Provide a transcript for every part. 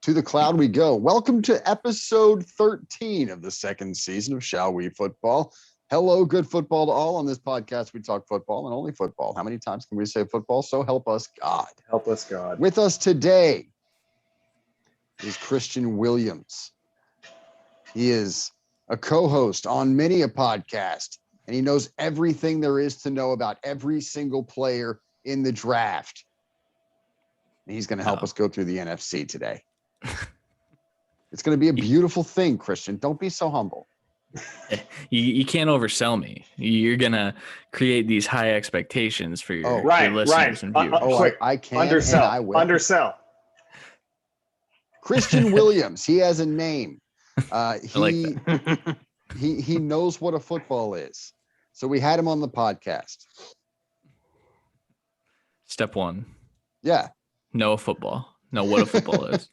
To the cloud we go. Welcome to episode 13 of the second season of Shall We Football. Hello, good football to all. On this podcast, we talk football and only football. How many times can we say football? So help us God. Help us God. With us today is Christian Williams. He is a co-host on many a podcast, and he knows everything there is to know about every single player in the draft. And he's going to help us go through the NFC today. It's going to be a beautiful thing, Christian. Don't be so humble. You can't oversell me. You're going to create these high expectations for your listeners and viewers. I can undersell. And I will. Undersell. Christian Williams. He has a name. I like that. he knows what a football is. So we had him on the podcast. Step one. Yeah. Know football. Know what a football is.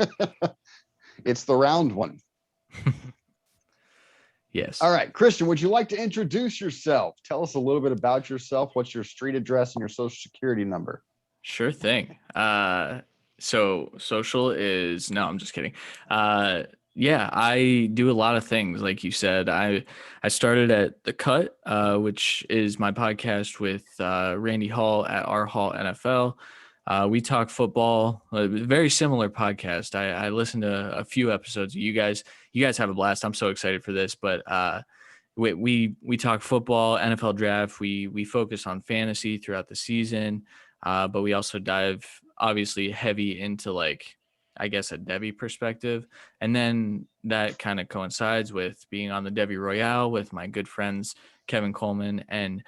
It's the round one. Yes. All right, Christian, would you like to introduce yourself? Tell us a little bit about yourself. What's your street address and your social security number? Sure thing. So social is, no, I'm just kidding. Yeah, I do a lot of things. Like you said, I started at The Cut, which is my podcast with Randy Hall at R Hall NFL. We talk football, a very similar podcast. I listened to a few episodes. You guys have a blast. I'm so excited for this, but we talk football, NFL draft. We focus on fantasy throughout the season, but we also dive obviously heavy into, like, I guess, a Devy perspective. And then that kind of coincides with being on the Devy Royale with my good friends, Kevin Coleman and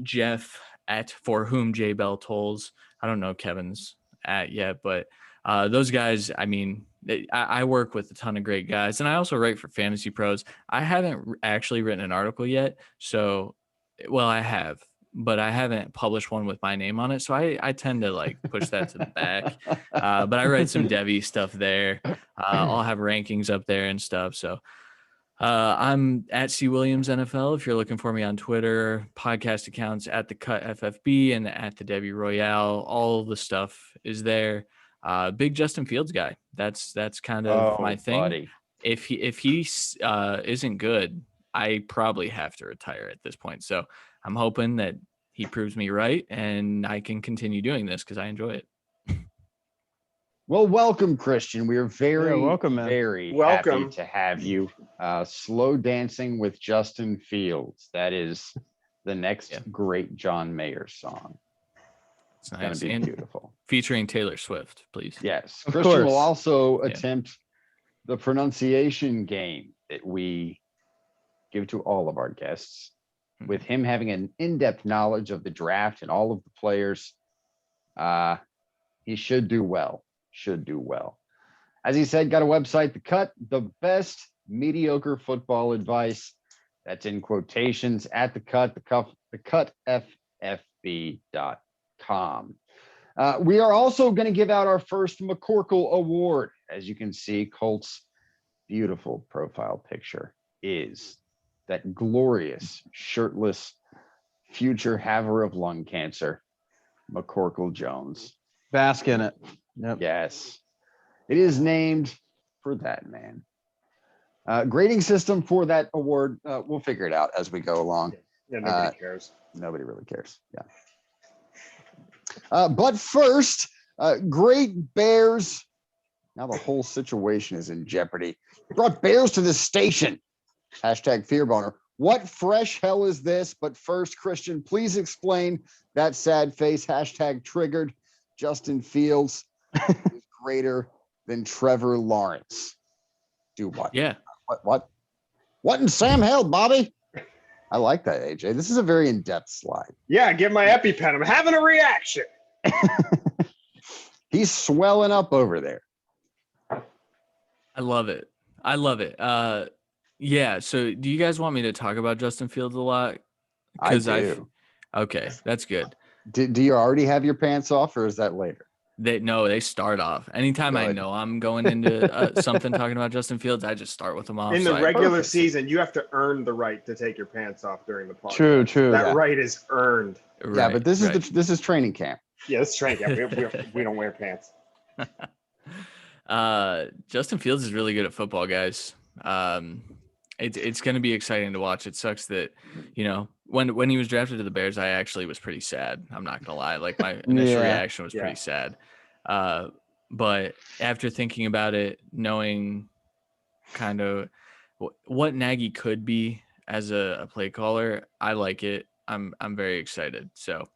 Jeff at For Whom J Bell Tolls. I don't know Kevin's at yet, but those guys, I mean, I work with a ton of great guys, and I also write for Fantasy Pros. I haven't actually written an article yet. So, well, I have, but I haven't published one with my name on it. So I tend to like push that to the back. But I write some Devy stuff there. I'll have rankings up there and stuff. So I'm at C Williams NFL. If you're looking for me on Twitter, podcast accounts at The Cut FFB and at the Devy Royale, all the stuff is there. Big Justin Fields guy. That's kind of my thing. Buddy. If he isn't good, I probably have to retire at this point. So I'm hoping that he proves me right and I can continue doing this because I enjoy it. Well, welcome, Christian. We are very, welcome, man. very Welcome. happy to have you. Slow Dancing with Justin Fields. That is the next great John Mayer song. It's going nice. to be And beautiful. featuring Taylor Swift, please. Yes. Of Christian course. will also attempt the pronunciation game that we give to all of our guests, with him having an in-depth knowledge of the draft and all of the players. He should do well. As he said, got a website, The Cut, the best mediocre football advice. That's in quotations at The Cut, thecutffb.com. We are also going to give out our first McCorkle Award. As you can see, Colt's beautiful profile picture is that glorious, shirtless, future haver of lung cancer, McCorkle Jones. Bask in it. Yep. Yes. It is named for that man. Grading system for that award, we'll figure it out as we go along. Yeah, nobody cares. Nobody really cares. Yeah. But first, Great Bears. Now the whole situation is in jeopardy. Brought bears to this station. Hashtag fearboner. What fresh hell is this? But first, Christian, please explain that sad face. Hashtag triggered. Justin Fields is greater than Trevor Lawrence. Do what? Yeah. What in Sam hell, Bobby? I like that, AJ. This is a very in-depth slide. Yeah, get my EpiPen. I'm having a reaction. He's swelling up over there. I love it. Yeah. So do you guys want me to talk about Justin Fields a lot? I do. Okay, that's good. Do you already have your pants off, or is that later? They start off. Anytime I know I'm going into something talking about Justin Fields, I just start with them off. In the regular season, you have to earn the right to take your pants off during the podcast. True. That right is earned. Right, yeah, but this is training camp. Yeah, it's training camp. We don't wear pants. Justin Fields is really good at football, guys. It's going to be exciting to watch. It sucks that, when he was drafted to the Bears, I actually was pretty sad. I'm not gonna lie. Like my initial reaction was pretty sad. But after thinking about it, knowing kind of what Nagy could be as a play caller, I like it. I'm very excited. So,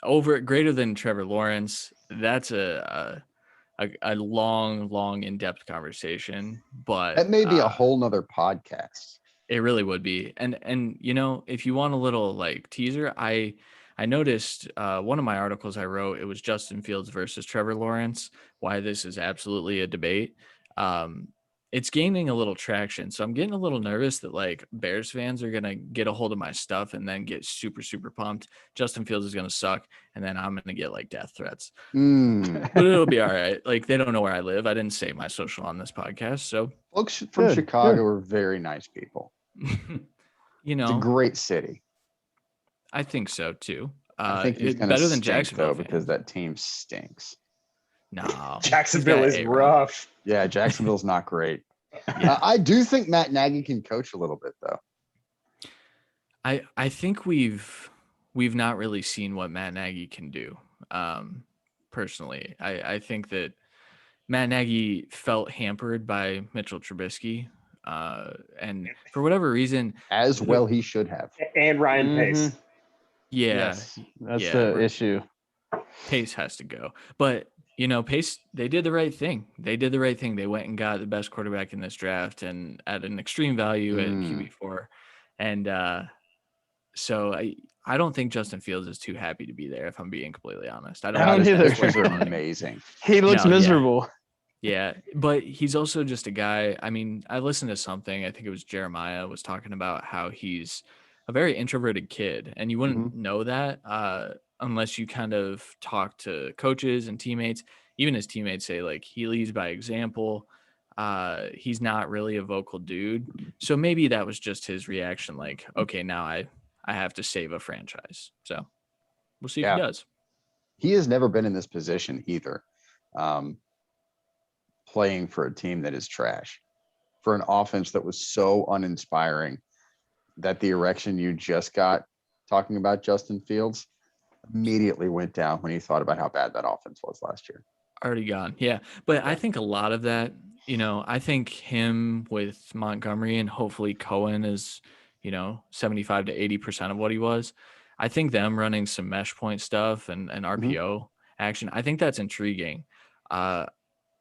over greater than Trevor Lawrence, that's a long, in-depth conversation, but That may be a whole nother podcast. it really would be. And if you want a little like teaser, I noticed one of my articles I wrote, it was Justin Fields versus Trevor Lawrence, why this is absolutely a debate. It's gaining a little traction. So I'm getting a little nervous that like Bears fans are going to get a hold of my stuff and then get super, super pumped. Justin Fields is going to suck. And then I'm going to get like death threats, but it'll be all right. Like they don't know where I live. I didn't say my social on this podcast. So folks from Chicago are very nice people. It's a great city. I think so too. I think he's better than Jacksonville because that team stinks. No, Jacksonville is rough. Yeah, Jacksonville's not great. I do think Matt Nagy can coach a little bit though. I think we've not really seen what Matt Nagy can do. Personally, I think that Matt Nagy felt hampered by Mitchell Trubisky, and for whatever reason, as well he should have. And Ryan Pace. Yeah, yes, that's the issue. Pace has to go, but. Pace, they did the right thing. They went and got the best quarterback in this draft and at an extreme value at QB4. And so I don't think Justin Fields is too happy to be there, if I'm being completely honest. I don't either. His pictures are amazing. He looks miserable. Yeah, but he's also just a guy. I mean, I listened to something, I think it was Jeremiah was talking about how he's a very introverted kid, and you wouldn't know that unless you kind of talk to coaches and teammates. Even his teammates say like he leads by example. He's not really a vocal dude. So maybe that was just his reaction. Like, okay, now I have to save a franchise. So we'll see if he does. He has never been in this position either. Playing for a team that is trash, for an offense that was so uninspiring, that the erection you just got talking about Justin Fields immediately went down when he thought about how bad that offense was last year. Already gone. Yeah. But I think a lot of that, I think him with Montgomery and hopefully Cohen is, 75 to 80% of what he was. I think them running some mesh point stuff and RPO action, I think that's intriguing. I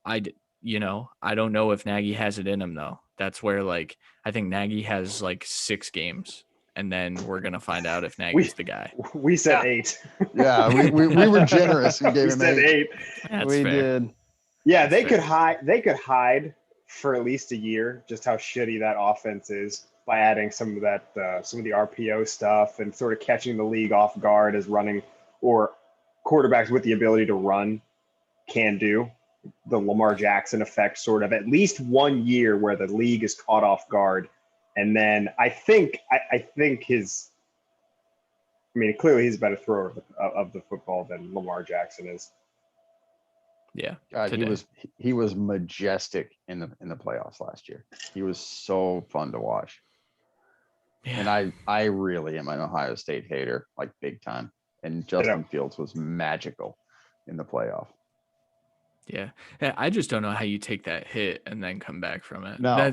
don't know if Nagy has it in him though. That's where like, I think Nagy has like 6 games. And then we're gonna find out if Nagy's the guy. We said 8. Yeah, we were generous and gave him 8. That's we fair. Did. Yeah, they could hide. They could hide for at least a year just how shitty that offense is by adding some of that, some of the RPO stuff and sort of catching the league off guard as running or quarterbacks with the ability to run can do. The Lamar Jackson effect, sort of at least 1 year where the league is caught off guard. And then I think clearly he's a better thrower of the football than Lamar Jackson is. Yeah. God, he was majestic in the playoffs last year. He was so fun to watch. Yeah. And I really am an Ohio State hater, like big time. And Justin Fields was magical in the playoff. Yeah. I just don't know how you take that hit and then come back from it. No,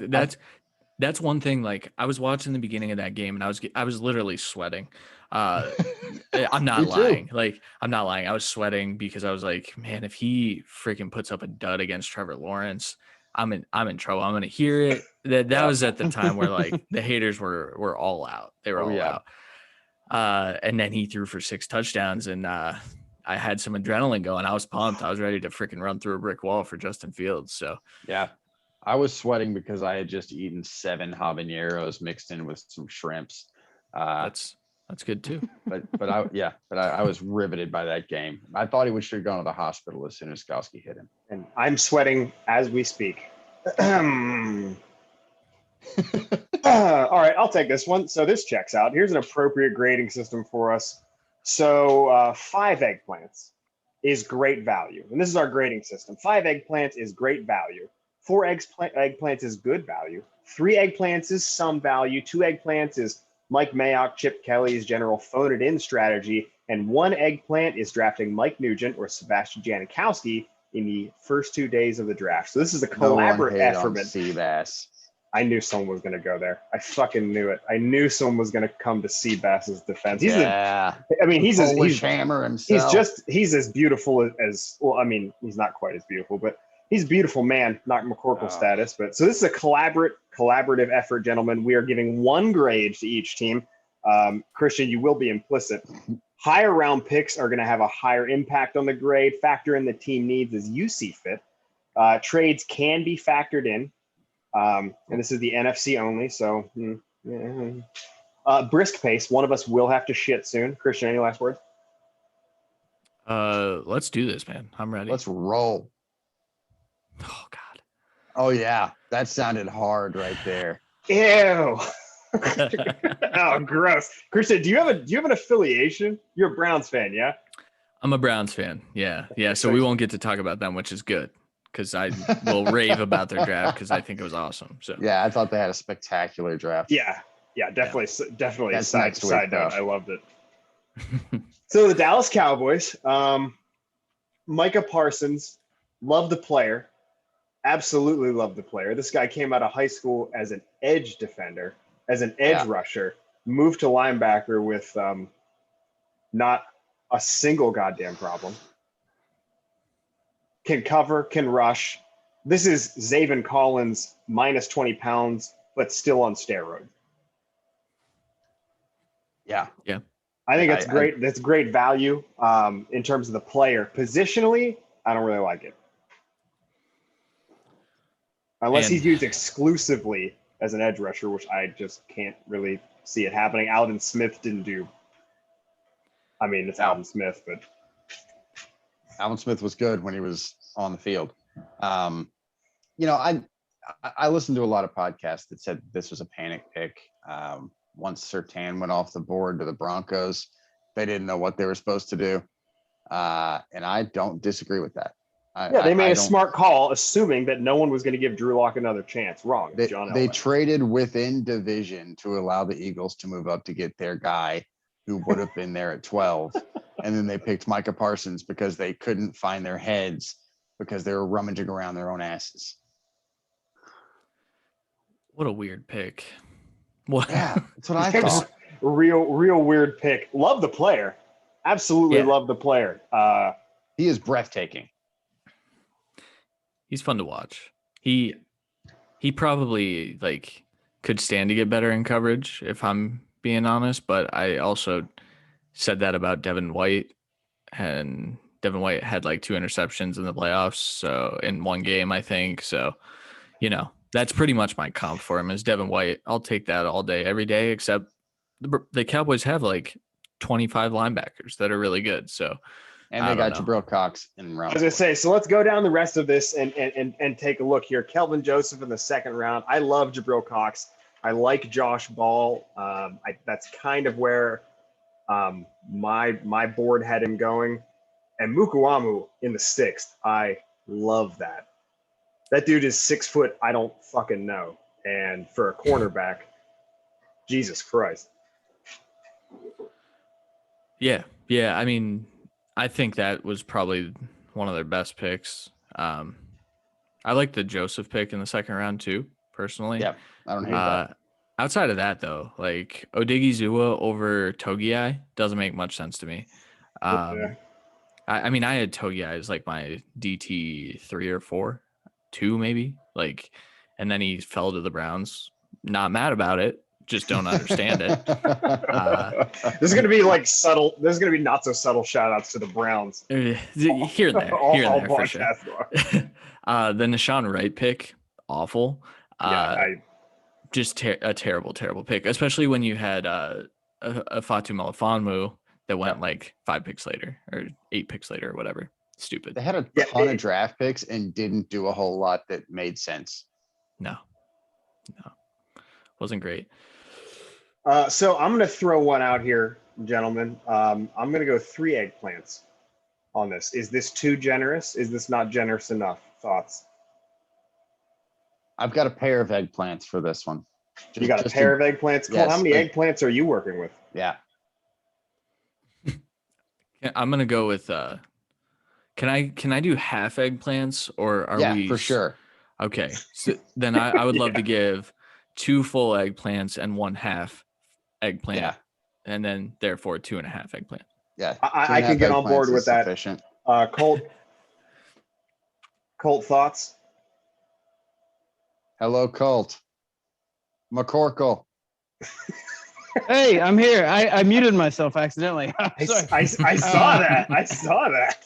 that's one thing. Like I was watching the beginning of that game and I was literally sweating. I'm not lying. Like I'm not lying. I was sweating because I was like, man, if he freaking puts up a dud against Trevor Lawrence, I'm in trouble. I'm going to hear it. That was at the time where like the haters were all out. They were all out. And then he threw for 6 touchdowns and I had some adrenaline going. I was pumped. I was ready to freaking run through a brick wall for Justin Fields. So yeah. I was sweating because I had just eaten 7 habaneros mixed in with some shrimps. That's good too. But I was riveted by that game. I thought he should have gone to the hospital as soon as Skowski hit him. And I'm sweating as we speak. All right, I'll take this one. So this checks out. Here's an appropriate grading system for us. So 5 eggplants. is great value. And this is our grading system. 5 eggplants is great value. 4 eggplants is good value. 3 eggplants is some value. 2 eggplants is Mike Mayock, Chip Kelly's general phone it in strategy. And 1 eggplant is drafting Mike Nugent or Sebastian Janikowski in the first 2 days of the draft. So this is a collaborative effort. Seabass. I knew someone was going to go there. I fucking knew it. I knew someone was going to come to Seabass's defense. He's Polish hammer himself. He's as beautiful as well. I mean, he's not quite as beautiful, but he's a beautiful man, not McCorkle status. But so this is a collaborative effort, gentlemen. We are giving 1 grade to each team. Christian, you will be implicit. Higher round picks are going to have a higher impact on the grade. Factor in the team needs as you see fit. Trades can be factored in. And this is the NFC only, so brisk pace. One of us will have to shit soon. Christian, any last words? Let's do this, man. I'm ready. Let's roll. Oh God. Oh yeah, that sounded hard right there. Ew. Oh, gross. Christian, do you have an affiliation? You're a Browns fan, yeah? I'm a Browns fan. Yeah. So we won't get to talk about them, which is good. Because I will rave about their draft because I think it was awesome. So yeah, I thought they had a spectacular draft. Yeah, definitely. That's Side note, I loved it. So the Dallas Cowboys, Micah Parsons, love the player, absolutely love the player. This guy came out of high school as an edge defender, as an edge rusher, moved to linebacker with not a single goddamn problem. Can cover, can rush. This is Zaven Collins minus 20 pounds, but still on steroid. Yeah. I think that's great. That's great value in terms of the player. Positionally, I don't really like it. Unless he's used exclusively as an edge rusher, which I just can't really see it happening. Alden Smith didn't do. I mean, it's Alden Smith, but Alden Smith was good when he was on the field. I listened to a lot of podcasts that said this was a panic pick. Once Surtain went off the board to the Broncos, they didn't know what they were supposed to do. And I don't disagree with that. They made a smart call, assuming that no one was going to give Drew Lock another chance. Wrong. They traded within division to allow the Eagles to move up to get their guy who would have been there at 12. And then they picked Micah Parsons because they couldn't find their heads because they were rummaging around their own asses. What a weird pick. What? Yeah, that's what I thought. Real weird pick. Love the player. Absolutely love the player. He is breathtaking. He's fun to watch. He probably could stand to get better in coverage if I'm being honest, but I also said that about Devin White, and Devin White had 2 interceptions in the playoffs, so in one game, I think. So, that's pretty much my comp for him is Devin White. I'll take that all day, every day, except the Cowboys have 25 linebackers that are really good. So, and they got Jabril Cox in round. I was going to say, so let's go down the rest of this and take a look here. Kelvin Joseph in the second round. I love Jabril Cox. I like Josh Ball. That's kind of where my board had him going. And Mukuamu in the 6th. I love that. That dude is 6 foot. I don't fucking know. And for a cornerback, Jesus Christ. Yeah. I mean, I think that was probably one of their best picks. I like the Joseph pick in the second round too, personally. Yeah, I don't hate that. Outside of that, though, Odigizua over Togiai doesn't make much sense to me. I mean, I had Togiai as my DT 3 or 4, 2 maybe. And then he fell to the Browns. Not mad about it. Just don't understand it. There's going to be subtle. There's going to be not so subtle shout outs to the Browns. Here and there, for sure. The Nashawn Wright pick, awful. Just a terrible pick, especially when you had a Fatu Melifonwu that went 5 picks later or 8 picks later or whatever. Stupid. They had a ton of draft picks and didn't do a whole lot that made sense. No. Wasn't great. So I'm going to throw one out here, gentlemen. I'm going to go 3 eggplants. on this? Is this too generous? Is this not generous enough? Thoughts? I've got a pair of eggplants for this one. You got a pair of eggplants? Cole, yes, how many eggplants are you working with? Yeah. I'm gonna go with can I do half eggplants, or are we for sure. Okay. So then I would love Yeah. to give 2 full eggplants and 1 half eggplant. Yeah. And then therefore 2.5 eggplant. Yeah. I can get on board with that. Sufficient. Colt thoughts? Hello, Colt. McCorkle. Hey, I'm here. I muted myself accidentally. I Sorry. saw that. I saw that.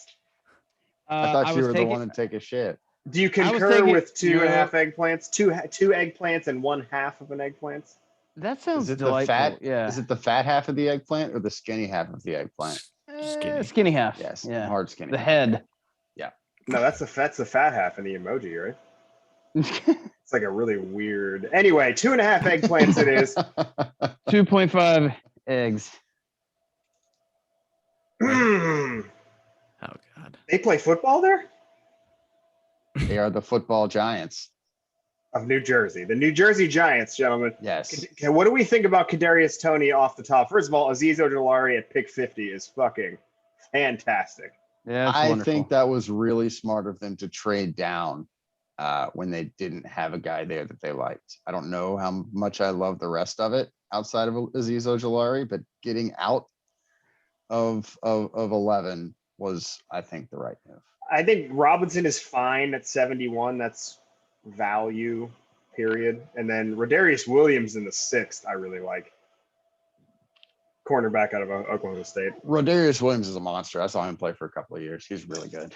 I thought you was were taking- the one to take a shit. Do you I was concur thinking with 2.5 you were- eggplants? Two eggplants and 1/2 of an eggplant? That sounds Is it delightful. the fat? Yeah. Is it the fat half of the eggplant or the skinny half of the eggplant? Skinny. Skinny half. Yes. Yeah. Hard skinny. The head. No, that's the fat half in the emoji, right? It's like a really weird. Anyway, 2.5 eggplants it is. 2.5 eggs. Mm. Oh God. They play football there? They are the football giants. Of New Jersey. The New Jersey Giants, gentlemen. Yes. What do we think about Kadarius Toney off the top? First of all, Azeez Ojulari at pick 50 is fucking fantastic. Yeah, it's I wonderful. think that was really smart of them to trade down when they didn't have a guy there that they liked. I don't know how much I love the rest of it outside of Azeez Ojulari, but getting out of 11 was, I think, the right move. I think Robinson is fine at 71. That's value, period. And then Rodarius Williams in the 6th, I really like. Cornerback out of Oklahoma State. Rodarius Williams is a monster. I saw him play for a couple of years. He's really good.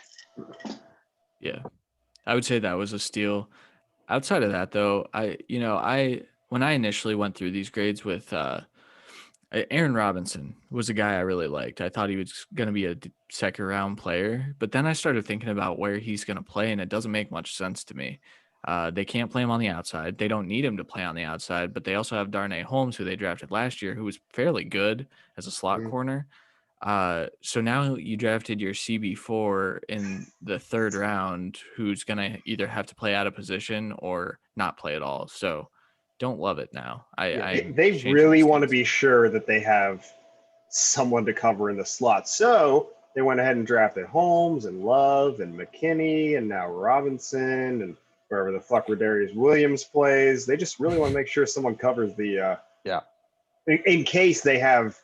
Yeah. I would say that was a steal. Outside of that though, when I initially went through these grades with Aaron Robinson was a guy I really liked. I thought he was going to be a second round player, but then I started thinking about where he's going to play, and it doesn't make much sense to me. They can't play him on the outside. They don't need him to play on the outside, but they also have Darnay Holmes, who they drafted last year, who was fairly good as a slot corner. So now you drafted your CB4 in the 3rd round, who's going to either have to play out of position or not play at all. So don't love it now. They really want to be sure that they have someone to cover in the slot. So they went ahead and drafted Holmes and Love and McKinney and now Robinson and wherever the fuck Rodarius Williams plays. They just really want to make sure someone covers the in case they have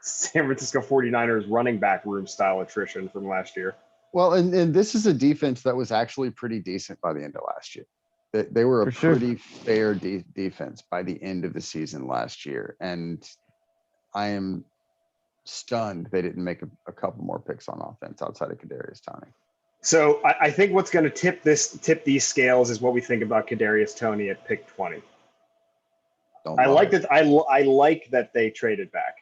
San Francisco 49ers running back room style attrition from last year. Well, and this is a defense that was actually pretty decent by the end of last year. They were a pretty fair defense by the end of the season last year. And I am stunned they didn't make a couple more picks on offense outside of Kadarius Toney. So I think what's going to tip these scales is what we think about Kadarius Toney at pick 20. I like that they traded back.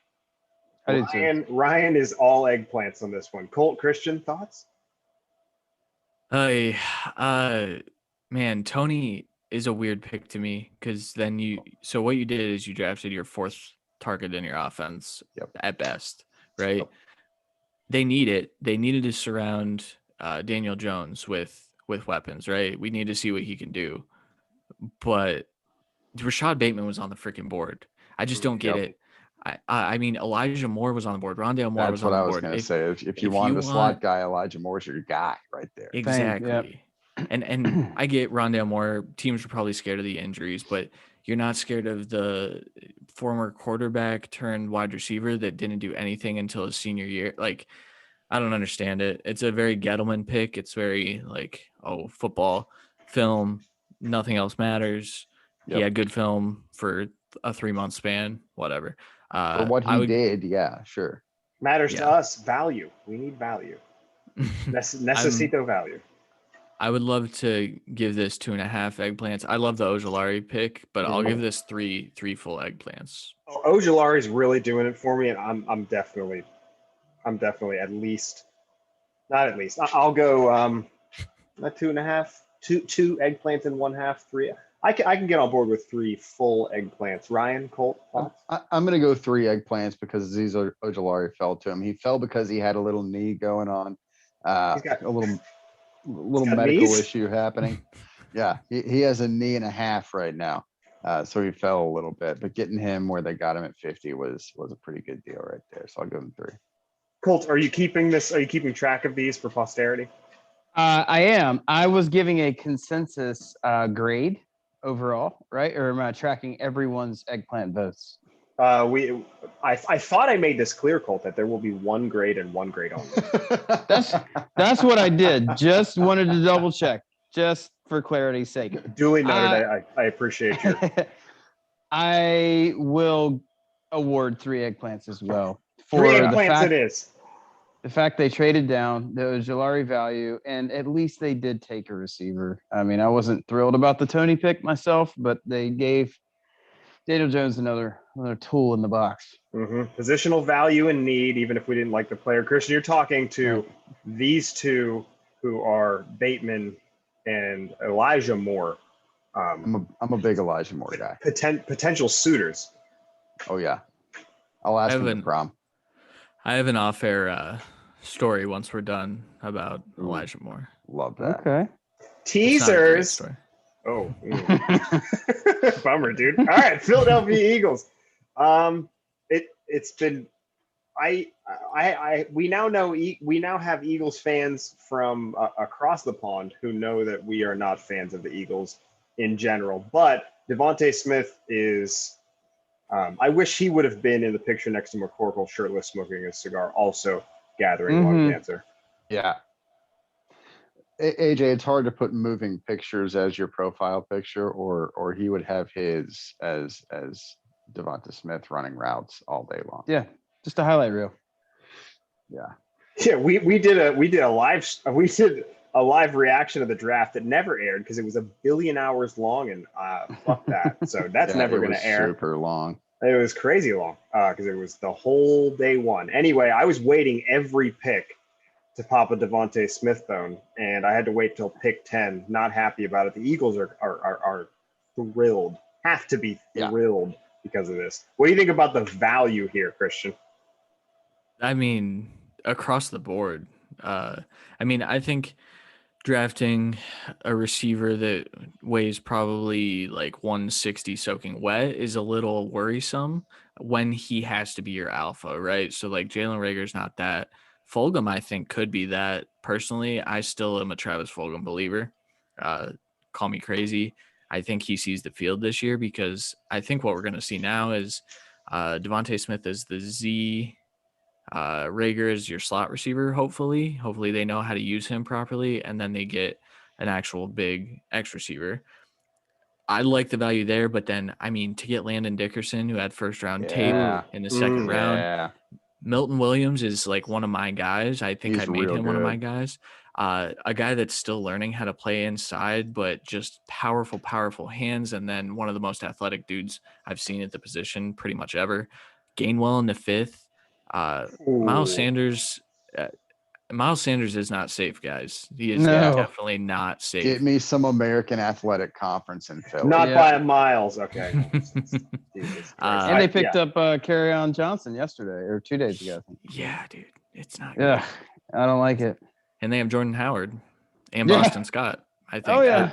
I did too. Ryan is all eggplants on this one. Colt, Christian, thoughts? Man, Tony is a weird pick to me because then so what you did is you drafted your 4th target in your offense at best, right? Yep. They need it. They needed to surround Daniel Jones with weapons, right? We need to see what he can do. But Rashad Bateman was on the freaking board. I just don't get it. I mean, Elijah Moore was on the board. Rondale Moore was on the board. That's what I was going to say. If you wanted a slot guy, Elijah Moore's your guy right there. Exactly. Yep. And I get Rondale Moore. Teams are probably scared of the injuries, but you're not scared of the former quarterback turned wide receiver that didn't do anything until his senior year. Like, I don't understand it. It's a very Gettleman pick. It's very like, football, film, nothing else matters. Yep. He had good film for a 3-month span, whatever. For what he did, yeah, sure. Matters to us, value. We need value. Necesito value. I would love to give this 2.5 eggplants. I love the Ojulari pick, but I'll give this three full eggplants. Ojulari's really doing it for me, and I'm definitely at least, not at least. I'll go not 2.5, two eggplants and 1/2, 3. I can get on board with 3 full eggplants. Ryan, Colt, thoughts? I'm going to go 3 eggplants because Azeez Ojulari fell to him. He fell because he had a little knee going on. He's got- a little got medical knees? issue happening. Yeah, he has a knee and a half right now. So he fell a little bit, but getting him where they got him at 50 was a pretty good deal right there. So I'll give him 3. Colt, are you keeping track of these for posterity? I am. I was giving a consensus grade overall, right? Or am I tracking everyone's eggplant votes? I thought I made this clear, Colt, that there will be 1 grade and 1 grade only. That's what I did. Just wanted to double check, just for clarity's sake. Duly noted. I appreciate you. I will award 3 eggplants as well. 3 eggplants it is. The fact they traded down, the Ojulari value, and at least they did take a receiver. I mean, I wasn't thrilled about the Tony pick myself, but they gave Daniel Jones another tool in the box. Mm-hmm. Positional value and need, even if we didn't like the player. Christian, you're talking to these two who are Bateman and Elijah Moore. I'm a big Elijah Moore guy. Potential suitors. Oh yeah, I'll ask him to prom. I have an off-air story once we're done about Elijah Moore. Love that. Okay. Teasers. Oh, bummer, dude. All right, Philadelphia Eagles. It's been. We now have Eagles fans from across the pond who know that we are not fans of the Eagles in general. But Devontae Smith is. I wish he would have been in the picture next to McCorkle, shirtless, smoking a cigar, also gathering lung cancer. Yeah. AJ, it's hard to put moving pictures as your profile picture, or he would have his as Devonta Smith running routes all day long. Yeah, just a highlight reel. Yeah, we did a live reaction of the draft that never aired because it was 1 billion hours long, and fuck that. So that's never going to air. Super long. It was crazy long because it was the whole day one. Anyway, I was waiting every pick to pop a Devontae Smith bone, and I had to wait till pick 10. Not happy about it. The Eagles are thrilled, have to be thrilled because of this. What do you think about the value here, Christian? I mean, across the board. I think drafting a receiver that weighs probably like 160 soaking wet is a little worrisome when he has to be your alpha, right? So like Jalen Reagor's not that. Fulgham, I think, could be that. Personally, I still am a Travis Fulgham believer. Call me crazy. I think he sees the field this year because I think what we're going to see now is Devontae Smith is the Z. Reagor is your slot receiver, hopefully. Hopefully they know how to use him properly, and then they get an actual big X receiver. I like the value there, but then, I mean, to get Landon Dickerson, who had first-round tape in the second round, Milton Williams is like one of my guys. I think I made him one of my guys. A guy that's still learning how to play inside, but just powerful hands, and then one of the most athletic dudes I've seen at the position pretty much ever. Gainwell in the 5th. Miles Sanders is not safe, guys. He is definitely not safe. Get me some American Athletic Conference in Philly. Not by miles. Okay. Jesus and they picked up Kerryon Johnson yesterday or 2 days ago. I think. Yeah, dude. It's not good. Yeah, I don't like it. And they have Jordan Howard and Boston Scott. I think. Oh, yeah.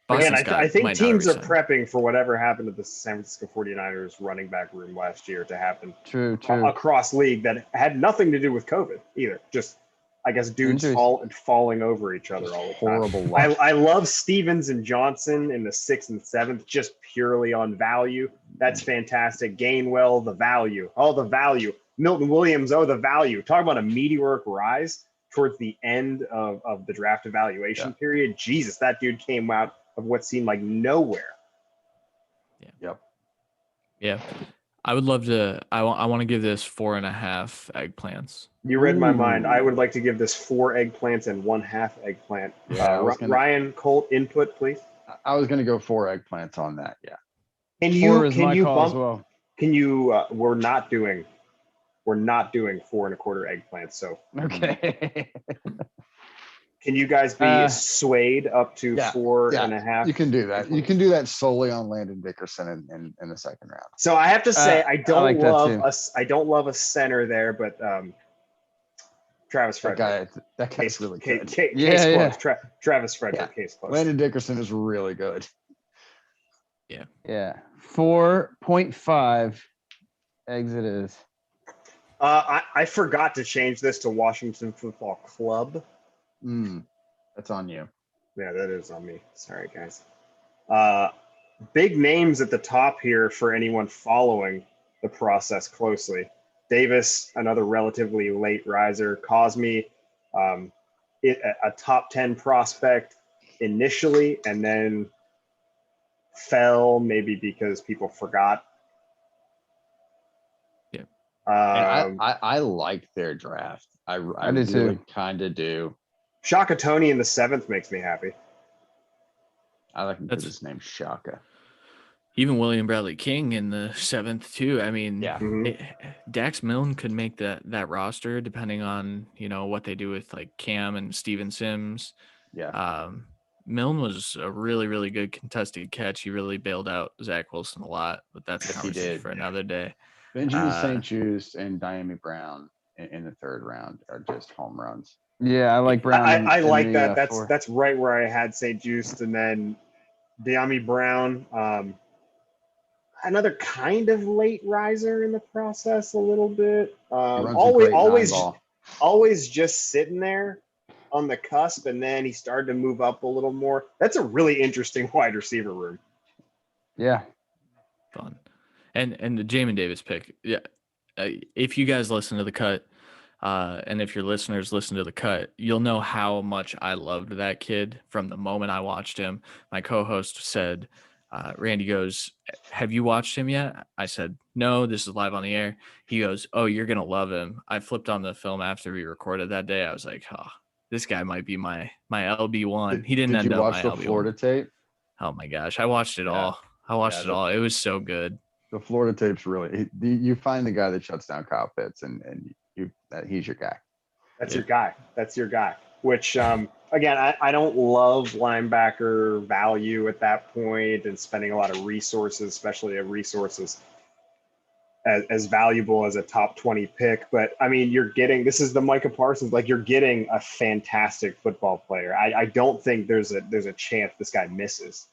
Again, I think teams are prepping for whatever happened to the San Francisco 49ers running back room last year to happen. True. Across league that had nothing to do with COVID either. Just, I guess, dudes falling over each other all the time. Horrible. I love Stevens and Johnson in the 6th and 7th, just purely on value. That's fantastic. Gainwell, the value. Oh, the value. Milton Williams, the value. Talk about a meteoric rise towards the end of the draft evaluation period. Jesus, that dude came out of what seemed like nowhere. Yeah. I would love to. I want to give this 4.5 eggplants. You read my mind. I would like to give this 4 eggplants and 1/2 eggplant. Ryan, Colt, input, please. I was going to go 4 eggplants on that. Yeah. Can you bump? Can you? We're not doing 4.25 eggplants. So okay. Can you guys be swayed up to 4.5? You can do that. You can do that solely on Landon Dickerson in the second round. So I have to say, I don't love a center there, but Travis That Frederick. guy's Case, really case, good. case Yeah, closed. Travis Frederick, case closed. Landon Dickerson is really good. Yeah. 4.5 eggs it is. I forgot to change this to Washington Football Club. That's on you. Yeah, that is on me. Sorry, guys. Big names at the top here for anyone following the process closely. Davis, another relatively late riser. Cosme, a top 10 prospect initially, and then fell maybe because people forgot. Yeah. And I like their draft. I do really too. kind of do. Shaka Tony in the 7th makes me happy. I like him That's- because his name's Shaka. Even William Bradley King in the 7th too. I mean, Yeah. Dax Milne could make that roster depending on what they do with like Cam and Steven Sims. Yeah. Milne was a really, really good contested catch. He really bailed out Zach Wilson a lot, but that's a Yes, he conversation did. for another day. Benjamin St. Just and Diami Brown in the 3rd round are just home runs. Yeah, I like Brown. I in like the, that. 4. That's right where I had St. Just, and then Deami Brown, another kind of late riser in the process a little bit. He runs a great nine ball. Always just sitting there on the cusp, and then he started to move up a little more. That's a really interesting wide receiver room. Yeah. Fun. And the Jamin Davis pick. Yeah. If you guys listen to the cut, and if your listeners listen to the cut, you'll know how much I loved that kid from the moment I watched him. My co-host said, Randy goes, "Have you watched him yet?" I said, "No, this is live on the air." He goes, "Oh, you're going to love him." I flipped on the film after we recorded that day. I was like, "Oh, this guy might be my LB1." He didn't Did end you up watch my the LB1. Florida tape? Oh my gosh. I watched it Yeah. all. I watched Yeah, it all. It was so good. The Florida tape's really. You find the guy that shuts down Kyle Pitts, and he's your guy. That's your guy. That's your guy. Which, again, I don't love linebacker value at that point and spending a lot of resources, especially resources as valuable as a top 20 pick. But, I mean, this is the Micah Parsons. Like, you're getting a fantastic football player. I don't think there's a chance this guy misses.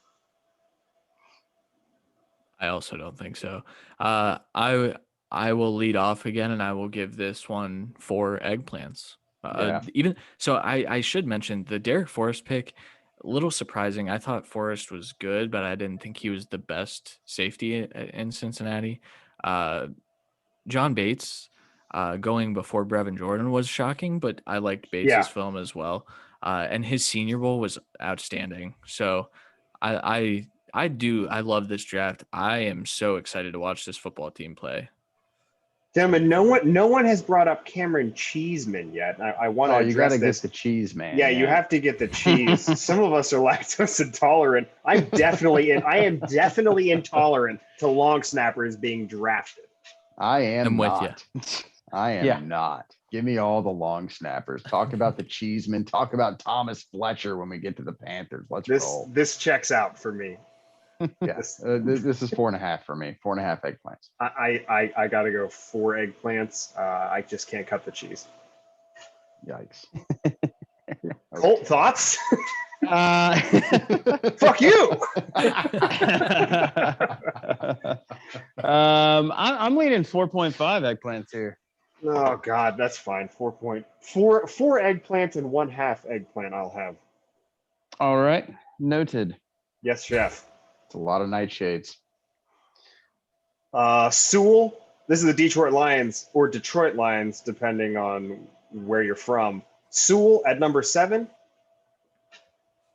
I also don't think so. I will lead off again, and I will give this one 4 eggplants. Yeah. Even so, I should mention the Derek Forrest pick. A little surprising. I thought Forrest was good, but I didn't think he was the best safety in Cincinnati. John Bates going before Brevin Jordan was shocking, but I liked Bates's film as well. And his Senior Bowl was outstanding. So I love this draft. I am so excited to watch this football team play. Gentlemen, no one has brought up Cameron Cheeseman yet. I want to you got address to this. get the cheese, man. Yeah, you have to get the cheese. Some of us are lactose intolerant. I am definitely intolerant to long snappers being drafted. I am I'm with not. I am Yeah. not. Give me all the long snappers. Talk about the Cheeseman. Talk about Thomas Fletcher when we get to the Panthers. Let's roll. This checks out for me. Yes, this is 4.5 for me. 4.5 eggplants. I got to go 4 eggplants. I just can't cut the cheese. Yikes. Colt, thoughts? Fuck you. I'm leaning 4.5 eggplants here. Oh God, that's fine. 4 eggplants and 1/2 eggplant. I'll have. All right, noted. Yes, chef. It's a lot of nightshades. Sewell. This is the Detroit Lions or Detroit Lions, depending on where you're from. Sewell at number 7.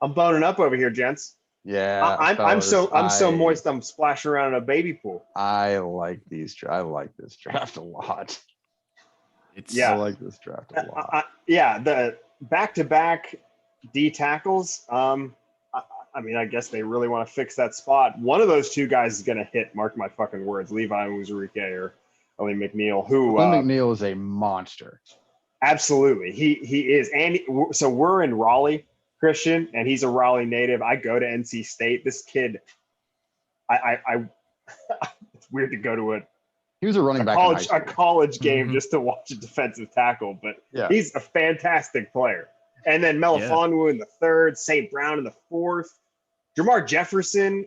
I'm boning up over here, gents. Yeah, I'm so moist. I'm splashing around in a baby pool. I like these. I like this draft a lot. Yeah. I like this draft a lot. The back-to-back D tackles. I mean, I guess they really want to fix that spot. One of those two guys is going to hit. Mark my fucking words. Levi Uzurike or Ellie McNeil. Who? Lynn McNeil is a monster. Absolutely, he is. And so we're in Raleigh, Christian, and he's a Raleigh native. I go to NC State. This kid, I it's weird to go to He was a running back in high a school. college game just to watch a defensive tackle, but Yeah. he's a fantastic player. And then Melifonwu in the 3rd, St. Brown in the 4th, Jamar Jefferson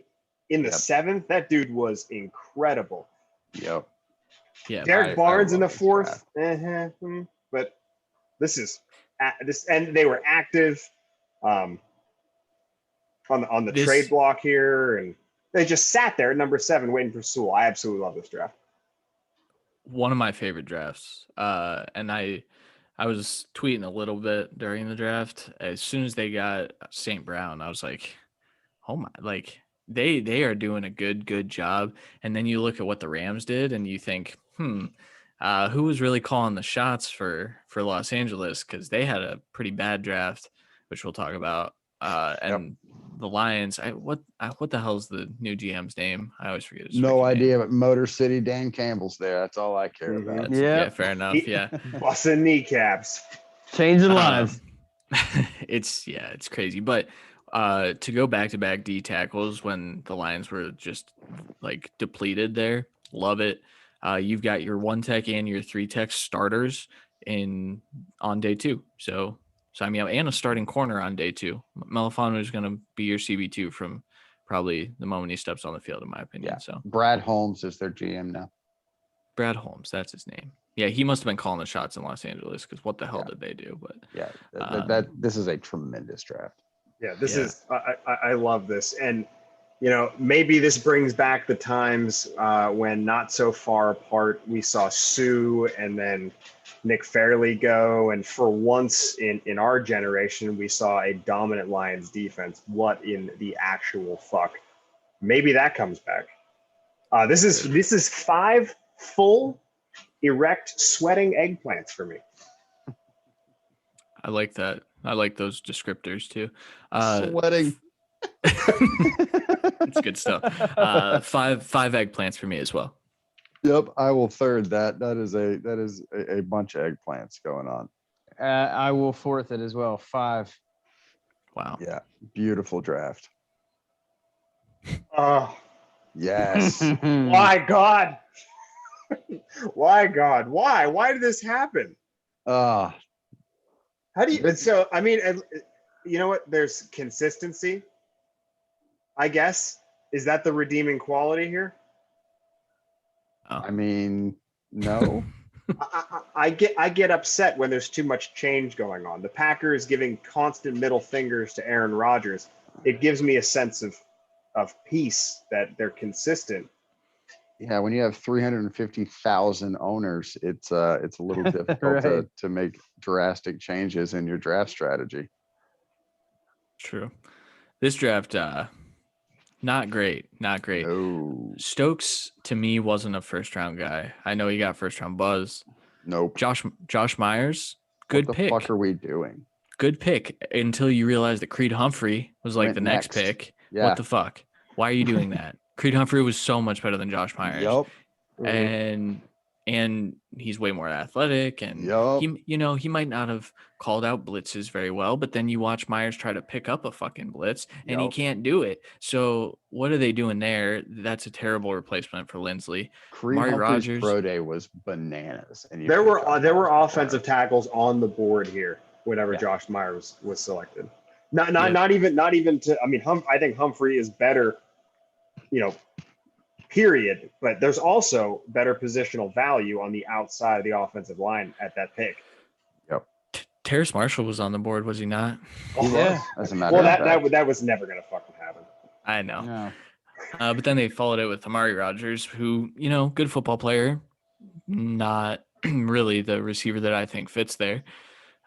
in the 7th. That dude was incredible. Yep. Yeah. Derek Barnes in the love this 4th. But this is and they were active on the trade block here, and they just sat there at number 7 waiting for Sewell. I absolutely love this draft. One of my favorite drafts. And I was tweeting a little bit during the draft. As soon as they got St. Brown, I was like, oh my, like they are doing a good job. And then you look at what the Rams did and you think, who was really calling the shots for Los Angeles? Because they had a pretty bad draft, which we'll talk about. And the Lions, what the hell's the new GM's name? I always forget his No freaking idea, name. but Motor City Dan Campbell's there. That's all I care about. Yeah, fair enough. Yeah. Busting kneecaps. Changing lives. It's crazy. But to go back-to-back D tackles when the Lions were just like depleted there, love it. You've got your 1 tech and your 3 tech starters on day 2. So I mean, and a starting corner on day 2. Melifonwu is going to be your CB2 from probably the moment he steps on the field, in my opinion. Yeah. So Brad Holmes is their GM now. Brad Holmes, that's his name. Yeah, he must have been calling the shots in Los Angeles because what the hell did they do? But yeah, this is a tremendous draft. Yeah, this is I love this. And maybe this brings back the times when not so far apart we saw Sue and then Nick Fairley go, and for once in our generation we saw a dominant Lions defense. What in the actual fuck? Maybe that comes back. This is 5 full erect sweating eggplants for me. I like that. I like those descriptors too. Sweating. It's good stuff. 5 eggplants for me as well. Yep, I will third that. That is a bunch of eggplants going on. I will 4th it as well. 5. Wow. Yeah, beautiful draft. Why Yes. God? Why God? Why did this happen? How do you? So I mean, you know what? There's consistency. I guess is that the redeeming quality here? Oh. I mean, no. I get upset when there's too much change going on. The Packers giving constant middle fingers to Aaron Rodgers. It gives me a sense of peace that they're consistent. Yeah, when you have 350,000 owners, it's a little difficult Right. to make drastic changes in your draft strategy. True. This draft, not great. No. Stokes to me wasn't a first round guy. I know he got first round buzz. Nope. Josh Myers, good what the pick. fuck are we doing? Good pick until you realize that Creed Humphrey was like Went the next next. pick. Yeah. What the fuck? Why are you doing that? Creed Humphrey was so much better than Josh Myers. Yup. And he's way more athletic, and Yup. he might not have called out blitzes very well, but then you watch Myers try to pick up a fucking blitz and he Yup. can't do it. So what are they doing there? That's a terrible replacement for Lindsley. Creed Amari Humphrey's Rodgers. pro day was bananas. And you There should were talk there were about offensive tackles on the board here whenever Yeah. Josh Myers was selected. Not even to. I mean, I think Humphrey is better. Period. But there's also better positional value on the outside of the offensive line at that pick. Terrace Marshall was on the board, was he not? Yeah. As a matter Well, of fact. that was never gonna fucking happen. I know. No. But then they followed it with Amari Rodgers, who, good football player, not really the receiver that I think fits there.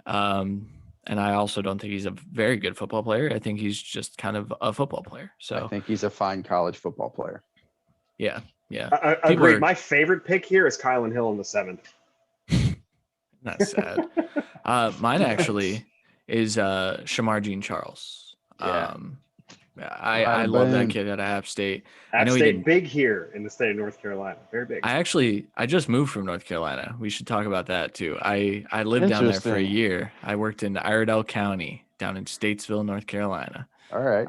And I also don't think he's a very good football player. I think he's just kind of a football player. I So, think he's a fine college football player. yeah. Agreed. are- My favorite pick here is Kylan Hill in the 7th. That's sad. Mine actually is Shamar Jean Charles. Yeah. I love that kid at App State. I App know he State didn't- big here in the state of North Carolina. Very big. I just moved from North Carolina. We should talk about that too. I lived down there for a Interesting. year. I worked in Iredell County down in Statesville, North Carolina. All right.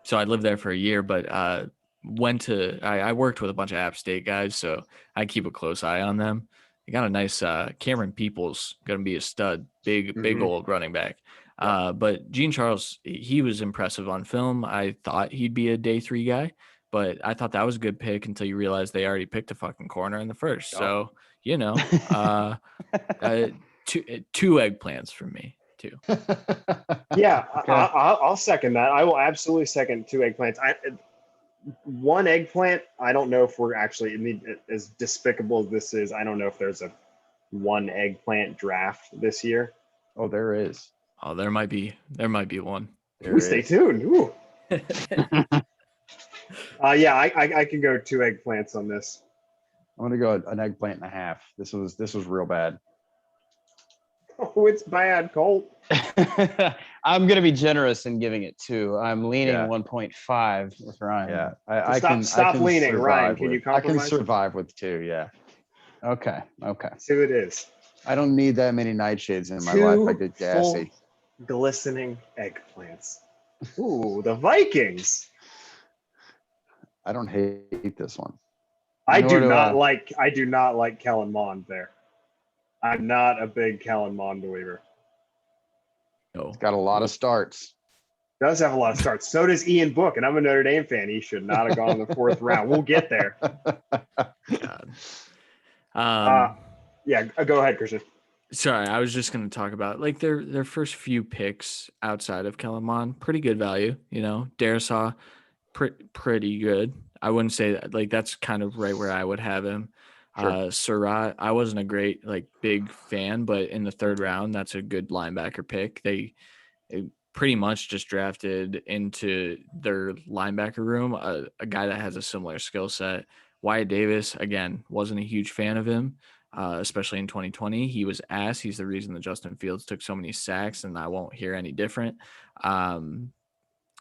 So I lived there for a year, but I worked with a bunch of App State guys, so I keep a close eye on them. They got a nice Cameron Peoples, going to be a stud, big old running back. But Gene Charles, he was impressive on film. I thought he'd be a day 3 guy, but I thought that was a good pick until you realize they already picked a fucking corner in the first. So, two eggplants from me too. Yeah, Okay. I'll second that. I will absolutely second 2 eggplants. One eggplant, I don't know if we're actually, I mean, as despicable as this is, I don't know if there's a 1 eggplant draft this year. Oh, there is. Oh, there might be one. There Stay is. tuned. Ooh. Yeah, I can go 2 eggplants on this. I'm gonna go an eggplant and a half. This was real bad. Oh, it's bad, Colt. I'm gonna be generous in giving it 2. I'm leaning Yeah. 1.5 with Ryan. Yeah, I Stop can leaning, Ryan. survive Can you with- I can compromise? survive with 2. Yeah, Okay. So it is. I don't need that many nightshades in my 2 life. I get full gassy. glistening eggplants. Ooh, the Vikings. I don't hate this one. I Nor do do not I. like Kellen Mond there. I'm not a big Kellen Mond believer. No. Got a lot of starts. Does have a lot of starts. So does Ian Book, and I'm a Notre Dame fan. He should not have gone in the 4th round. We'll get there. God. Yeah, go ahead, Christian. Sorry, I was just going to talk about like their first few picks outside of Kellen Mond, pretty good value. Darisaw, pretty good. I wouldn't say that, like that's kind of right where I would have him. Sure. Surratt, I wasn't a great big fan, but in the 3rd round, that's a good linebacker pick. They pretty much just drafted into their linebacker room a guy that has a similar skill set. Wyatt Davis, again, wasn't a huge fan of him. Especially in 2020, he was ass. He's the reason that Justin Fields took so many sacks, and I won't hear any different. And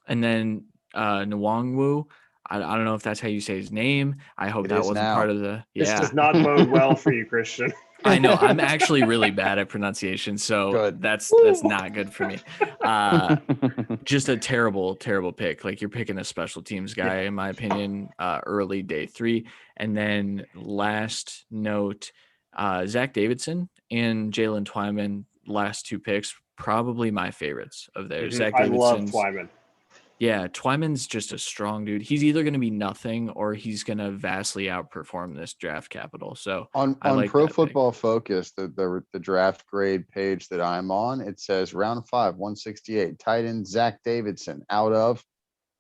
then Nwangwu, I don't know if that's how you say his name. I hope It that is wasn't now. part of the. This Yeah, does not bode well for you, Christian. I know. I'm actually really bad at pronunciation, so Good. that's not good for me. Just a terrible pick. Like you're picking a special teams guy, in my opinion, early day 3. And then last note, Zach Davidson and Jalen Twyman, last 2 picks, probably my favorites of theirs. Zach I love Davidson's, Twyman. yeah, Twyman's just a strong dude. He's either going to be nothing or he's going to vastly outperform this draft capital. So On I like Pro that pick. Football Focus, the draft grade page that I'm on, it says round 5, 168, tight end Zach Davidson out of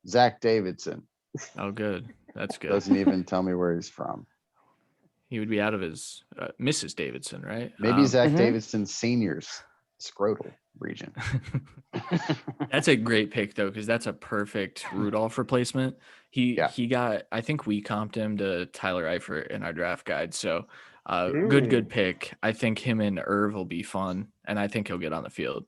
Zach Davidson. Oh, good. That's good. Doesn't even tell me where he's from. He would be out of his Mrs. Davidson, right? Maybe Zach Mhm. Davidson Senior's scrotal region. That's a great pick though, because that's a perfect Rudolph replacement. He got. I think we comped him to Tyler Eifert in our draft guide. So good pick. I think him and Irv will be fun, and I think he'll get on the field.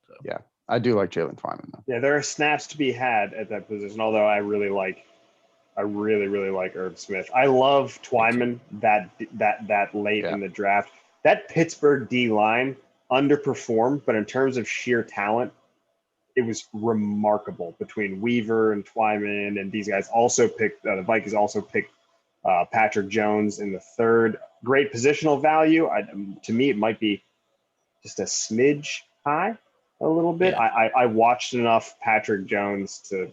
So. Yeah, I do like Jalen Twyman though. Yeah, there are snaps to be had at that position. Although I really like Irv Smith. I love Twyman that late in the draft. That Pittsburgh D line underperformed, but in terms of sheer talent, it was remarkable between Weaver and Twyman, and these guys also picked. The Vikings also picked Patrick Jones in the 3rd. Great positional value. To me, it might be just a smidge high, a little bit. Yeah. I watched enough Patrick Jones to